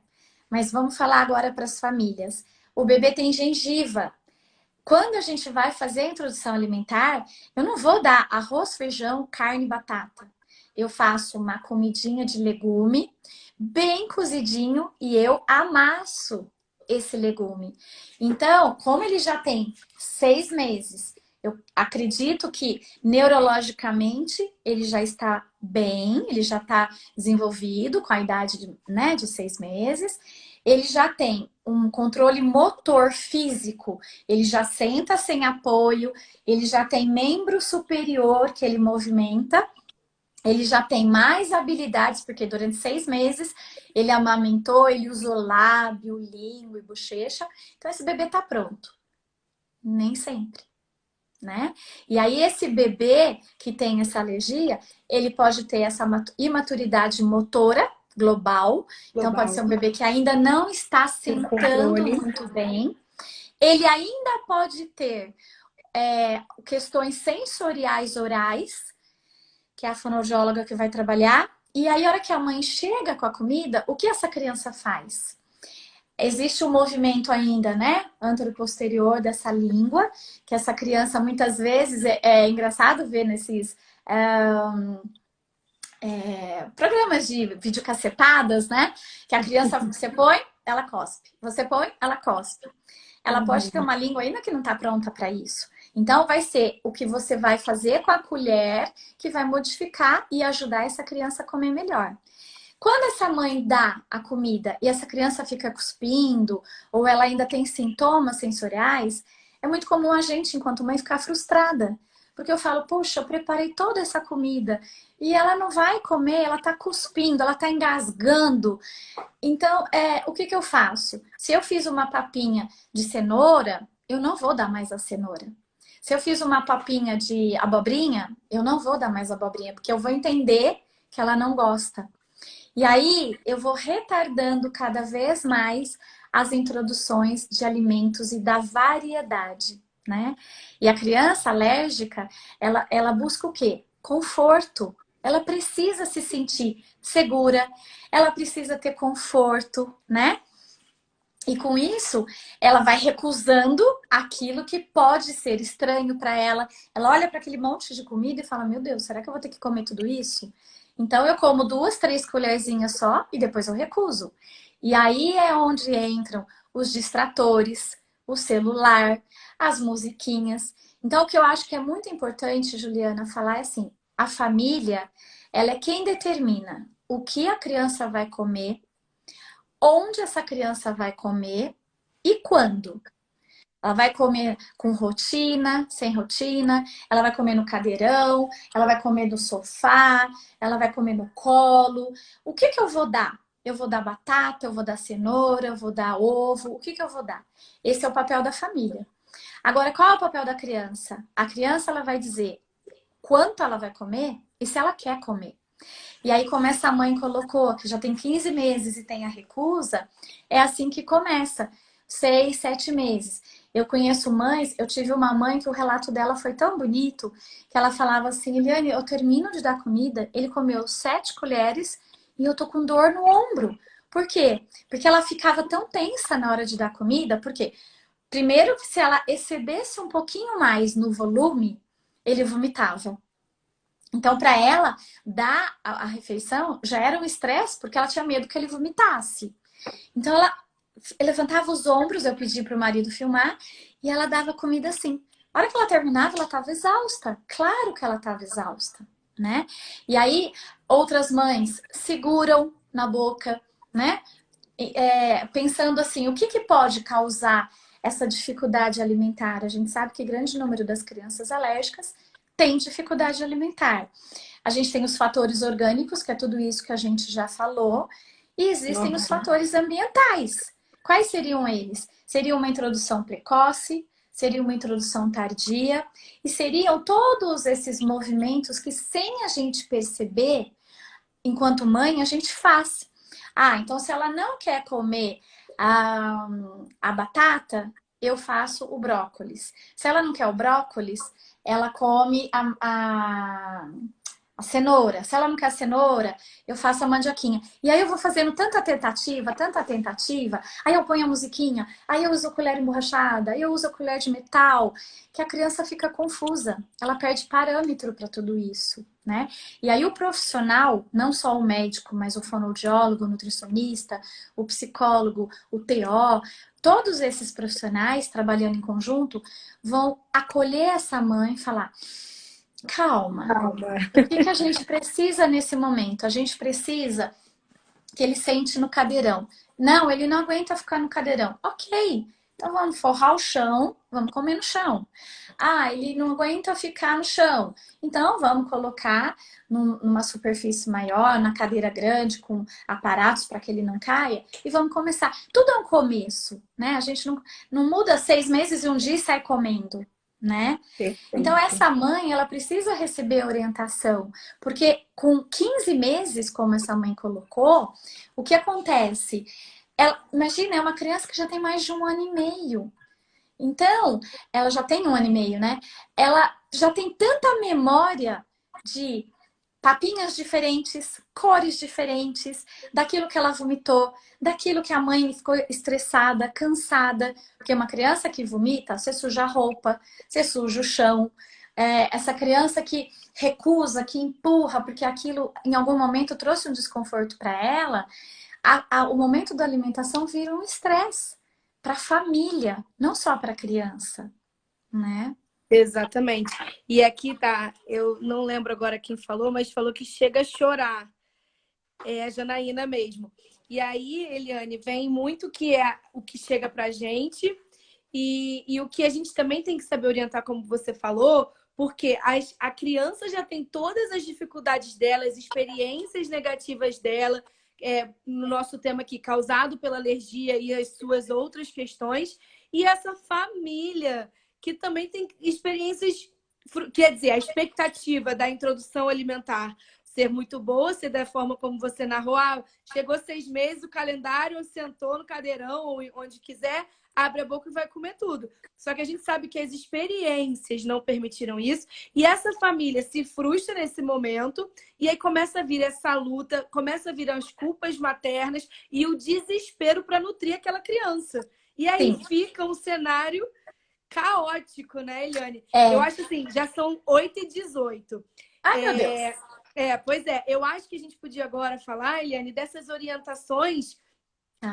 Speaker 1: Mas vamos falar agora para as famílias. O bebê tem gengiva. Quando a gente vai fazer a introdução alimentar, eu não vou dar arroz, feijão, carne e batata. Eu faço uma comidinha de legume, bem cozidinho, e eu amasso esse legume. Então, como ele já tem 6 meses, eu acredito que neurologicamente ele já está bem, ele já está desenvolvido com a idade de 6 meses. Ele já tem um controle motor físico, ele já senta sem apoio, ele já tem membro superior que ele movimenta, ele já tem mais habilidades, porque durante 6 meses ele amamentou, ele usou lábio, língua e bochecha. Então esse bebê tá pronto. Nem sempre, né? E aí esse bebê que tem essa alergia, ele pode ter essa imaturidade motora global. Então pode ser um bebê que ainda não está sentando muito bem. Ele ainda pode ter questões sensoriais orais, que é a fonoaudióloga que vai trabalhar. E aí, a hora que a mãe chega com a comida, o que essa criança faz? Existe um movimento ainda, né? Anteroposterior dessa língua, que essa criança, muitas vezes, é engraçado ver nesses programas de videocassetadas, né? Que a criança, você põe, ela cospe. Você põe, ela cospe. Ela pode ter uma língua ainda que não está pronta para isso. Então, vai ser o que você vai fazer com a colher que vai modificar e ajudar essa criança a comer melhor. Quando essa mãe dá a comida e essa criança fica cuspindo, ou ela ainda tem sintomas sensoriais, é muito comum a gente, enquanto mãe, ficar frustrada. Porque eu falo, poxa, eu preparei toda essa comida e ela não vai comer, ela tá cuspindo, ela tá engasgando. Então, o que eu faço? Se eu fiz uma papinha de cenoura, eu não vou dar mais a cenoura. Se eu fiz uma papinha de abobrinha, eu não vou dar mais abobrinha, porque eu vou entender que ela não gosta. E aí, eu vou retardando cada vez mais as introduções de alimentos e da variedade, né? E a criança alérgica, ela busca o quê? Conforto. Ela precisa se sentir segura, ela precisa ter conforto, né? E com isso, ela vai recusando aquilo que pode ser estranho para ela. Ela olha para aquele monte de comida e fala, meu Deus, será que eu vou ter que comer tudo isso? Então eu como 2, 3 colherzinhas só e depois eu recuso. E aí é onde entram os distratores, o celular, as musiquinhas. Então o que eu acho que é muito importante, Juliana, falar é assim, a família, ela é quem determina o que a criança vai comer, onde essa criança vai comer e quando. Ela vai comer com rotina, sem rotina, ela vai comer no cadeirão, ela vai comer no sofá, ela vai comer no colo. O que eu vou dar? Eu vou dar batata, eu vou dar cenoura, eu vou dar ovo, o que eu vou dar? Esse é o papel da família. Agora, qual é o papel da criança? A criança, ela vai dizer quanto ela vai comer e se ela quer comer. E aí, como essa mãe colocou, que já tem 15 meses e tem a recusa, é assim que começa. 6, 7 meses. Eu conheço mães, eu tive uma mãe que o relato dela foi tão bonito, que ela falava assim, Eliane, eu termino de dar comida, ele comeu 7 colheres e eu tô com dor no ombro. Por quê? Porque ela ficava tão tensa na hora de dar comida, porque primeiro, se ela excedesse um pouquinho mais no volume, ele vomitava. Então, para ela, dar a refeição já era um estresse, porque ela tinha medo que ele vomitasse. Então, ela levantava os ombros, eu pedi para o marido filmar, e ela dava comida assim. A hora que ela terminava, ela estava exausta. Claro que ela estava exausta, né? E aí, outras mães seguram na boca, né? Pensando assim, o que pode causar essa dificuldade alimentar? A gente sabe que grande número das crianças alérgicas tem dificuldade alimentar. A gente tem os fatores orgânicos, que é tudo isso que a gente já falou, e existem os fatores ambientais. Quais seriam eles? Seria uma introdução precoce, seria uma introdução tardia, e seriam todos esses movimentos que, sem a gente perceber, enquanto mãe, a gente faz. Ah, então se ela não quer comer a, a batata, eu faço o brócolis. Se ela não quer o brócolis, ela come a cenoura. Se ela não quer a cenoura, eu faço a mandioquinha. E aí eu vou fazendo tanta tentativa. Aí eu ponho a musiquinha, aí eu uso a colher emborrachada, aí eu uso a colher de metal, que a criança fica confusa. Ela perde parâmetro para tudo isso, né? E aí o profissional, não só o médico, mas o fonoaudiólogo, o nutricionista, o psicólogo, o TO, todos esses profissionais trabalhando em conjunto vão acolher essa mãe e falar: calma,
Speaker 2: Calma.
Speaker 1: o que que a gente precisa nesse momento? A gente precisa que ele sente no cadeirão. Não, ele não aguenta ficar no cadeirão. Ok, então vamos forrar o chão, vamos comer no chão. Ah, ele não aguenta ficar no chão. Então vamos colocar numa superfície maior, na cadeira grande, com aparatos para que ele não caia, e vamos começar. Tudo é um começo, né? A gente não muda 6 meses e um dia e sai comendo, né? Então,
Speaker 2: Perfeito.
Speaker 1: essa mãe, ela precisa receber orientação, porque com 15 meses, como essa mãe colocou, o que acontece? Ela, imagina, é uma criança que já tem mais de 1 ano e meio. Então, ela já tem 1 ano e meio, né? Ela já tem tanta memória de papinhas diferentes, cores diferentes, daquilo que ela vomitou, daquilo que a mãe ficou estressada, cansada. Porque uma criança que vomita, você suja a roupa, você suja o chão. Essa criança que recusa, que empurra, porque aquilo em algum momento trouxe um desconforto para ela, o momento da alimentação vira um estresse para a família, não só para a criança, né?
Speaker 2: Exatamente. E aqui tá, eu não lembro agora quem falou, mas falou que chega a chorar. É a Janaína mesmo. E aí, Eliane, vem muito que é o que chega pra gente e o que a gente também tem que saber orientar, como você falou, porque a criança já tem todas as dificuldades dela, as experiências negativas dela, no nosso tema aqui, causado pela alergia e as suas outras questões, e essa família que também tem experiências, quer dizer, a expectativa da introdução alimentar ser muito boa, ser da forma como você narrou. Ah, chegou 6 meses, o calendário, sentou no cadeirão ou onde quiser, abre a boca e vai comer tudo. Só que a gente sabe que as experiências não permitiram isso e essa família se frustra nesse momento e aí começa a vir essa luta, começa a vir as culpas maternas e o desespero para nutrir aquela criança. E aí
Speaker 1: Sim.
Speaker 2: fica um cenário caótico, né, Eliane? Eu
Speaker 1: É.
Speaker 2: acho assim, já são 8h18.
Speaker 1: Ai, meu Deus.
Speaker 2: Pois é. Eu acho que a gente podia agora falar, Eliane, dessas orientações.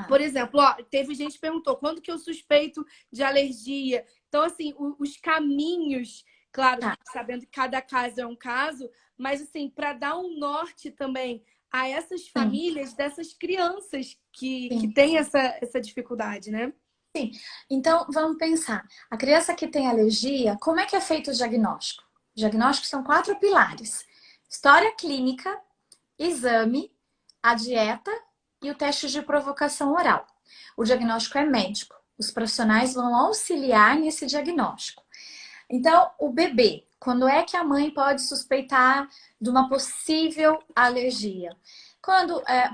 Speaker 2: Por
Speaker 1: Ah,
Speaker 2: exemplo, ó, teve gente que perguntou quando que eu suspeito de alergia. Então, assim, os caminhos, claro,
Speaker 1: tá.
Speaker 2: sabendo que cada caso é um caso, mas assim, para dar um norte também a essas
Speaker 1: Sim,
Speaker 2: famílias, dessas crianças que
Speaker 1: sim,
Speaker 2: têm essa dificuldade, né?
Speaker 1: sim. Então, vamos pensar. A criança que tem alergia, como é que é feito o diagnóstico? O diagnóstico são 4 pilares: história clínica, exame, a dieta e o teste de provocação oral. O diagnóstico é médico. Os profissionais vão auxiliar nesse diagnóstico. Então, o bebê, quando é que a mãe pode suspeitar de uma possível alergia?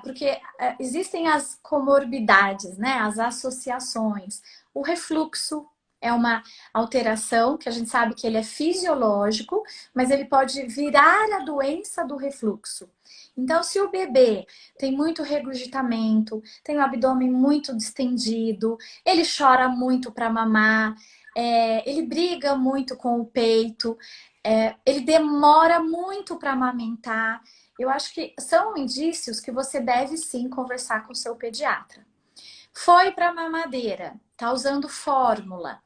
Speaker 1: Porque existem as comorbidades, né? As associações. O refluxo é uma alteração que a gente sabe que ele é fisiológico, mas ele pode virar a doença do refluxo. Então, se o bebê tem muito regurgitamento, tem o abdômen muito distendido, ele chora muito para mamar, ele briga muito com o peito, ele demora muito para amamentar. Eu acho que são indícios que você deve sim conversar com o seu pediatra. Foi para mamadeira, tá usando fórmula.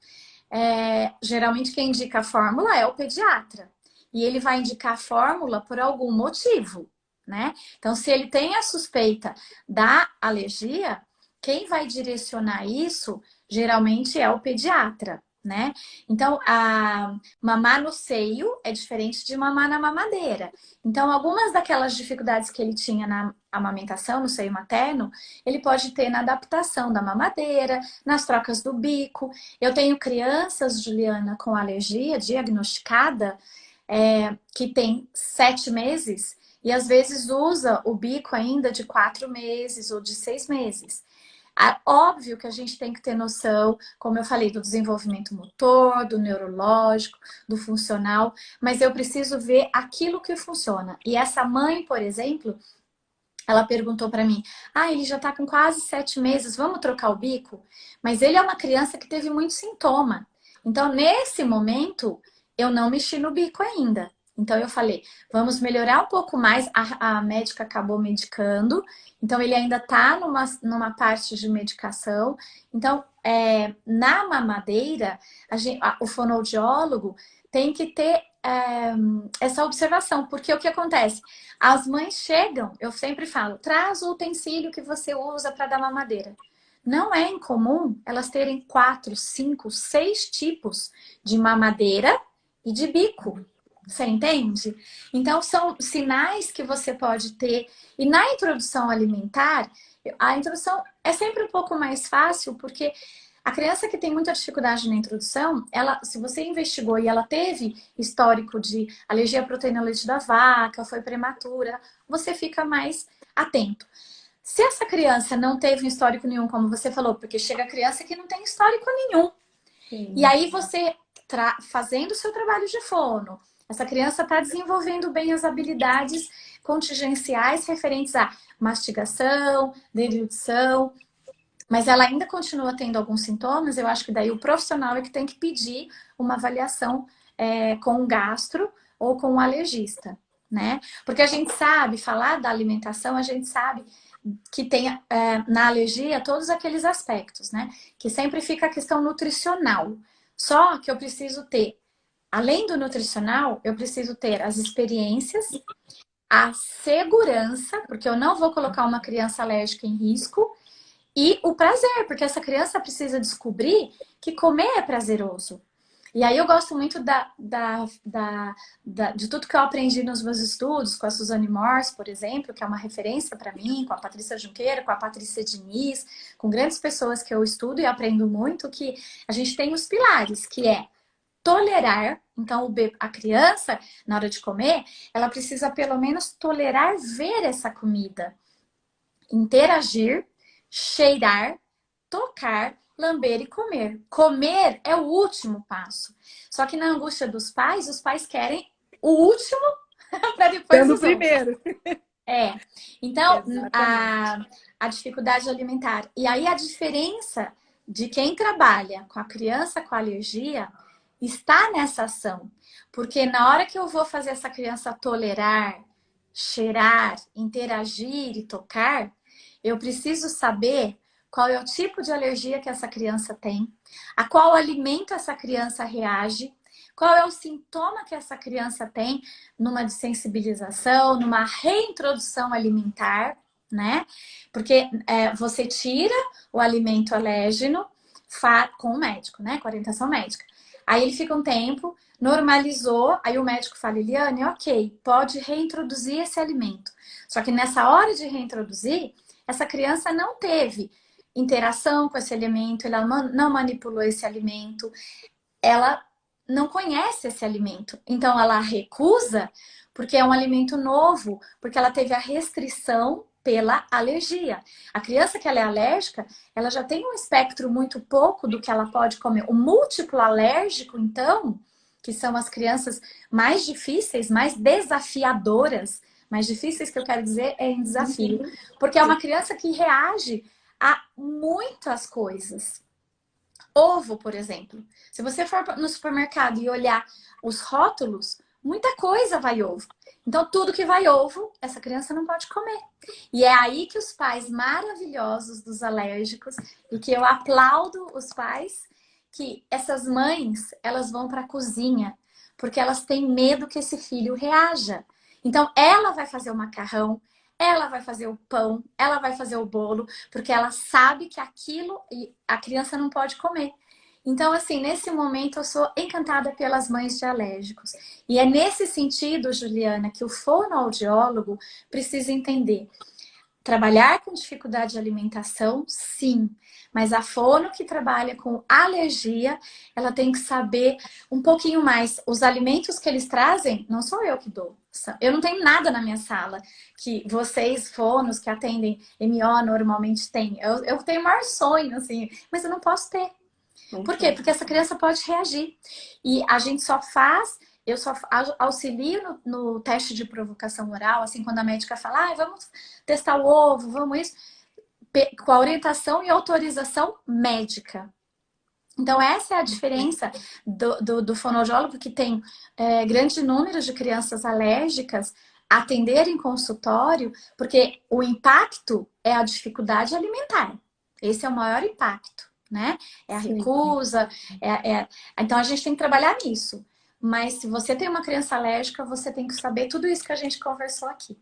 Speaker 1: Geralmente quem indica a fórmula é o pediatra. E ele vai indicar a fórmula por algum motivo, né? Então, se ele tem a suspeita da alergia, quem vai direcionar isso geralmente é o pediatra, né? Então, a mamar no seio é diferente de mamar na mamadeira. Então, algumas daquelas dificuldades que ele tinha na amamentação, no seio materno, ele pode ter na adaptação da mamadeira, nas trocas do bico. Eu tenho crianças, Juliana, com alergia diagnosticada, que tem 7 meses e às vezes usa o bico ainda de 4 meses ou de 6 meses. Óbvio que a gente tem que ter noção, como eu falei, do desenvolvimento motor, do neurológico, do funcional, mas eu preciso ver aquilo que funciona. E essa mãe, por exemplo, ela perguntou para mim, ele já tá com quase 7 meses, vamos trocar o bico? Mas ele é uma criança que teve muito sintoma. Então, nesse momento, eu não mexi no bico ainda. Então, eu falei, vamos melhorar um pouco mais. A médica acabou medicando. Então, ele ainda tá numa parte de medicação. Então, na mamadeira, o fonoaudiólogo tem que ter essa observação. Porque o que acontece? As mães chegam, eu sempre falo, traz o utensílio que você usa para dar mamadeira. Não é incomum elas terem 4, 5, 6 tipos de mamadeira e de bico. Você entende? Então, são sinais que você pode ter. E na introdução alimentar, a introdução é sempre um pouco mais fácil, porque a criança que tem muita dificuldade na introdução, se você investigou e ela teve histórico de alergia à proteína do leite da vaca, foi prematura, você fica mais atento. Se essa criança não teve um histórico nenhum, como você falou, porque chega a criança que não tem histórico nenhum. Sim. E aí você, fazendo o seu trabalho de fono, essa criança está desenvolvendo bem as habilidades contingenciais referentes à mastigação, deglutição, mas ela ainda continua tendo alguns sintomas. Eu acho que daí o profissional é que tem que pedir uma avaliação com um gastro ou com um alergista, né? Porque a gente sabe, falar da alimentação, a gente sabe que tem na alergia todos aqueles aspectos, né? Que sempre fica a questão nutricional. Só que eu preciso ter, além do nutricional, eu preciso ter as experiências, a segurança, porque eu não vou colocar uma criança alérgica em risco, e o prazer, porque essa criança precisa descobrir que comer é prazeroso. E aí eu gosto muito de tudo que eu aprendi nos meus estudos, com a Suzane Morse, por exemplo, que é uma referência para mim, com a Patrícia Junqueira, com a Patrícia Diniz, com grandes pessoas que eu estudo e aprendo muito, que a gente tem os pilares, que é tolerar. Então, a criança, na hora de comer, ela precisa pelo menos tolerar ver essa comida, interagir, cheirar, tocar, lamber e comer. Comer é o último passo. Só que na angústia dos pais, os pais querem o último para depois
Speaker 2: sendo
Speaker 1: os
Speaker 2: o primeiro.
Speaker 1: Então, a dificuldade alimentar. E aí a diferença de quem trabalha com a criança com alergia está nessa ação. Porque na hora que eu vou fazer essa criança tolerar, cheirar, interagir e tocar, eu preciso saber qual é o tipo de alergia que essa criança tem, a qual alimento essa criança reage, qual é o sintoma que essa criança tem numa desensibilização, numa reintrodução alimentar, né? Porque você tira o alimento alérgeno com o médico, né? Com a orientação médica. Aí ele fica um tempo, normalizou, aí o médico fala, Eliane, ok, pode reintroduzir esse alimento. Só que nessa hora de reintroduzir, essa criança não teve interação com esse alimento, ela não manipulou esse alimento, ela não conhece esse alimento. Então, ela recusa porque é um alimento novo, porque ela teve a restrição pela alergia. A criança que ela é alérgica, ela já tem um espectro muito pouco do que ela pode comer. O múltiplo alérgico, então, que são as crianças mais difíceis, mais desafiadoras, mais difíceis que eu quero dizer é em desafio, porque é uma criança que reage a muitas coisas. Ovo, por exemplo. Se você for no supermercado e olhar os rótulos, muita coisa vai ovo. Então, tudo que vai ovo, essa criança não pode comer. E é aí que os pais maravilhosos dos alérgicos, e que eu aplaudo os pais, que essas mães, elas vão para a cozinha, porque elas têm medo que esse filho reaja. Então, ela vai fazer o macarrão, ela vai fazer o pão, ela vai fazer o bolo, porque ela sabe que aquilo a criança não pode comer. Então, assim, nesse momento eu sou encantada pelas mães de alérgicos. E é nesse sentido, Juliana, que o fonoaudiólogo precisa entender. Trabalhar com dificuldade de alimentação, sim. Mas a fono que trabalha com alergia, ela tem que saber um pouquinho mais. Os alimentos que eles trazem, não sou eu que dou. Eu não tenho nada na minha sala que vocês, fonos, que atendem MO, normalmente têm. Eu tenho o maior sonho, assim, mas eu não posso ter. Por quê? Porque essa criança pode reagir. E a gente só faz, eu só auxilio no teste de provocação oral, assim, quando a médica fala, vamos testar o ovo, vamos isso, com a orientação e autorização médica. Então, essa é a diferença do fonoaudiólogo, que tem grande número de crianças alérgicas atender em consultório, porque o impacto é a dificuldade alimentar. Esse é o maior impacto, né? É a recusa. Então, a gente tem que trabalhar nisso. Mas se você tem uma criança alérgica, você tem que saber tudo isso que a gente conversou aqui.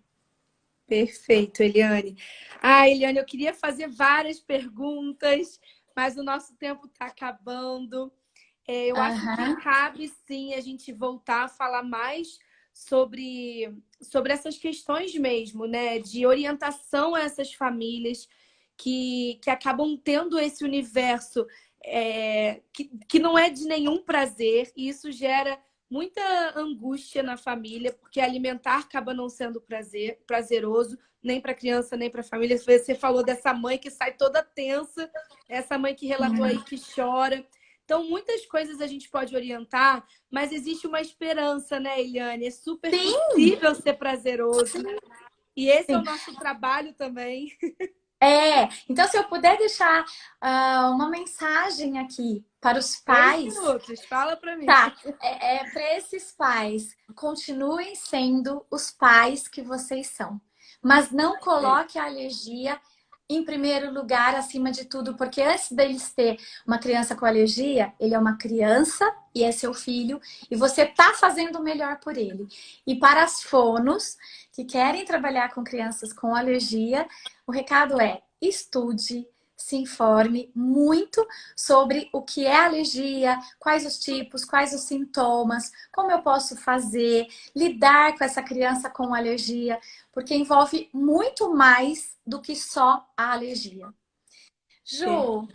Speaker 2: Perfeito, Eliane. Eliane, eu queria fazer várias perguntas, mas o nosso tempo está acabando. Eu acho que cabe, sim, a gente voltar a falar mais sobre essas questões mesmo, né? De orientação a essas famílias que acabam tendo esse universo que não é de nenhum prazer, e isso gera muita angústia na família, porque alimentar acaba não sendo prazeroso, nem para a criança, nem para a família. Você falou dessa mãe que sai toda tensa, essa mãe que relatou aí que chora. Então, muitas coisas a gente pode orientar, mas existe uma esperança, né, Eliane? É super possível ser prazeroso. E esse é o nosso trabalho também.
Speaker 1: Então, se eu puder deixar uma mensagem aqui para os pais.
Speaker 2: 2 minutos, fala para mim.
Speaker 1: Tá, para esses pais, continuem sendo os pais que vocês são. Mas não coloque a alergia em primeiro lugar, acima de tudo, porque antes deles ter uma criança com alergia, ele é uma criança e é seu filho, e você tá fazendo o melhor por ele. E para as fonos que querem trabalhar com crianças com alergia, o recado é: estude, se informe muito sobre o que é alergia, quais os tipos, quais os sintomas, como eu posso fazer, lidar com essa criança com alergia, porque envolve muito mais do que só a alergia. Ju,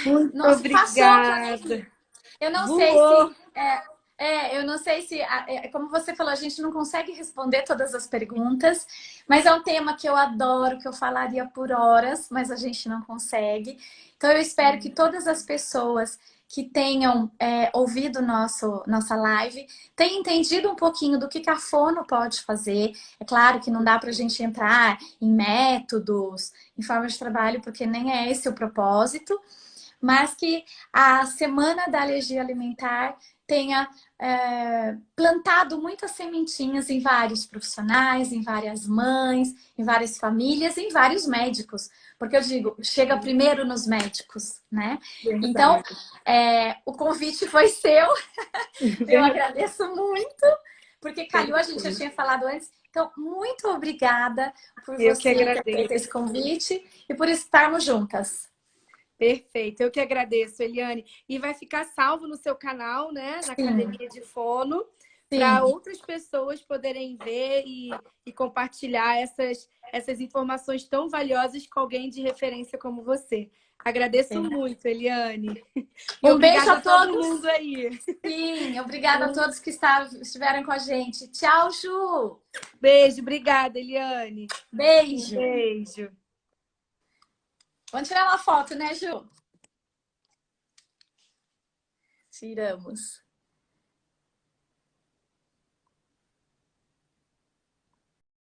Speaker 2: muito
Speaker 1: nossa,
Speaker 2: obrigada.
Speaker 1: Eu não
Speaker 2: Voou.
Speaker 1: sei se... eu não sei se, como você falou, a gente não consegue responder todas as perguntas, mas é um tema que eu adoro, que eu falaria por horas, mas a gente não consegue. Então, eu espero que todas as pessoas que tenham ouvido nossa live tenham entendido um pouquinho do que a Fono pode fazer. É claro que não dá para a gente entrar em métodos, em formas de trabalho, porque nem é esse o propósito, mas que a Semana da Alergia Alimentar tenha plantado muitas sementinhas em vários profissionais, em várias mães, em várias famílias, em vários médicos. Porque eu digo, chega primeiro nos médicos, né?
Speaker 2: Verdade.
Speaker 1: Então, o convite foi seu. Eu agradeço muito, porque calhou, a gente já tinha falado antes. Então, muito obrigada por você ter feito esse convite e por estarmos juntas.
Speaker 2: Perfeito, eu que agradeço, Eliane. E vai ficar salvo no seu canal, né? Na Academia de Fono, para outras pessoas poderem ver e compartilhar essas informações tão valiosas com alguém de referência como você. Agradeço muito, Eliane.
Speaker 1: Um beijo a
Speaker 2: todo mundo aí.
Speaker 1: Sim, obrigada a todos que estiveram com a gente. Tchau, Ju!
Speaker 2: Beijo, obrigada, Eliane.
Speaker 1: Beijo!
Speaker 2: Beijo.
Speaker 1: Vamos tirar uma foto, né, Ju? Tiramos.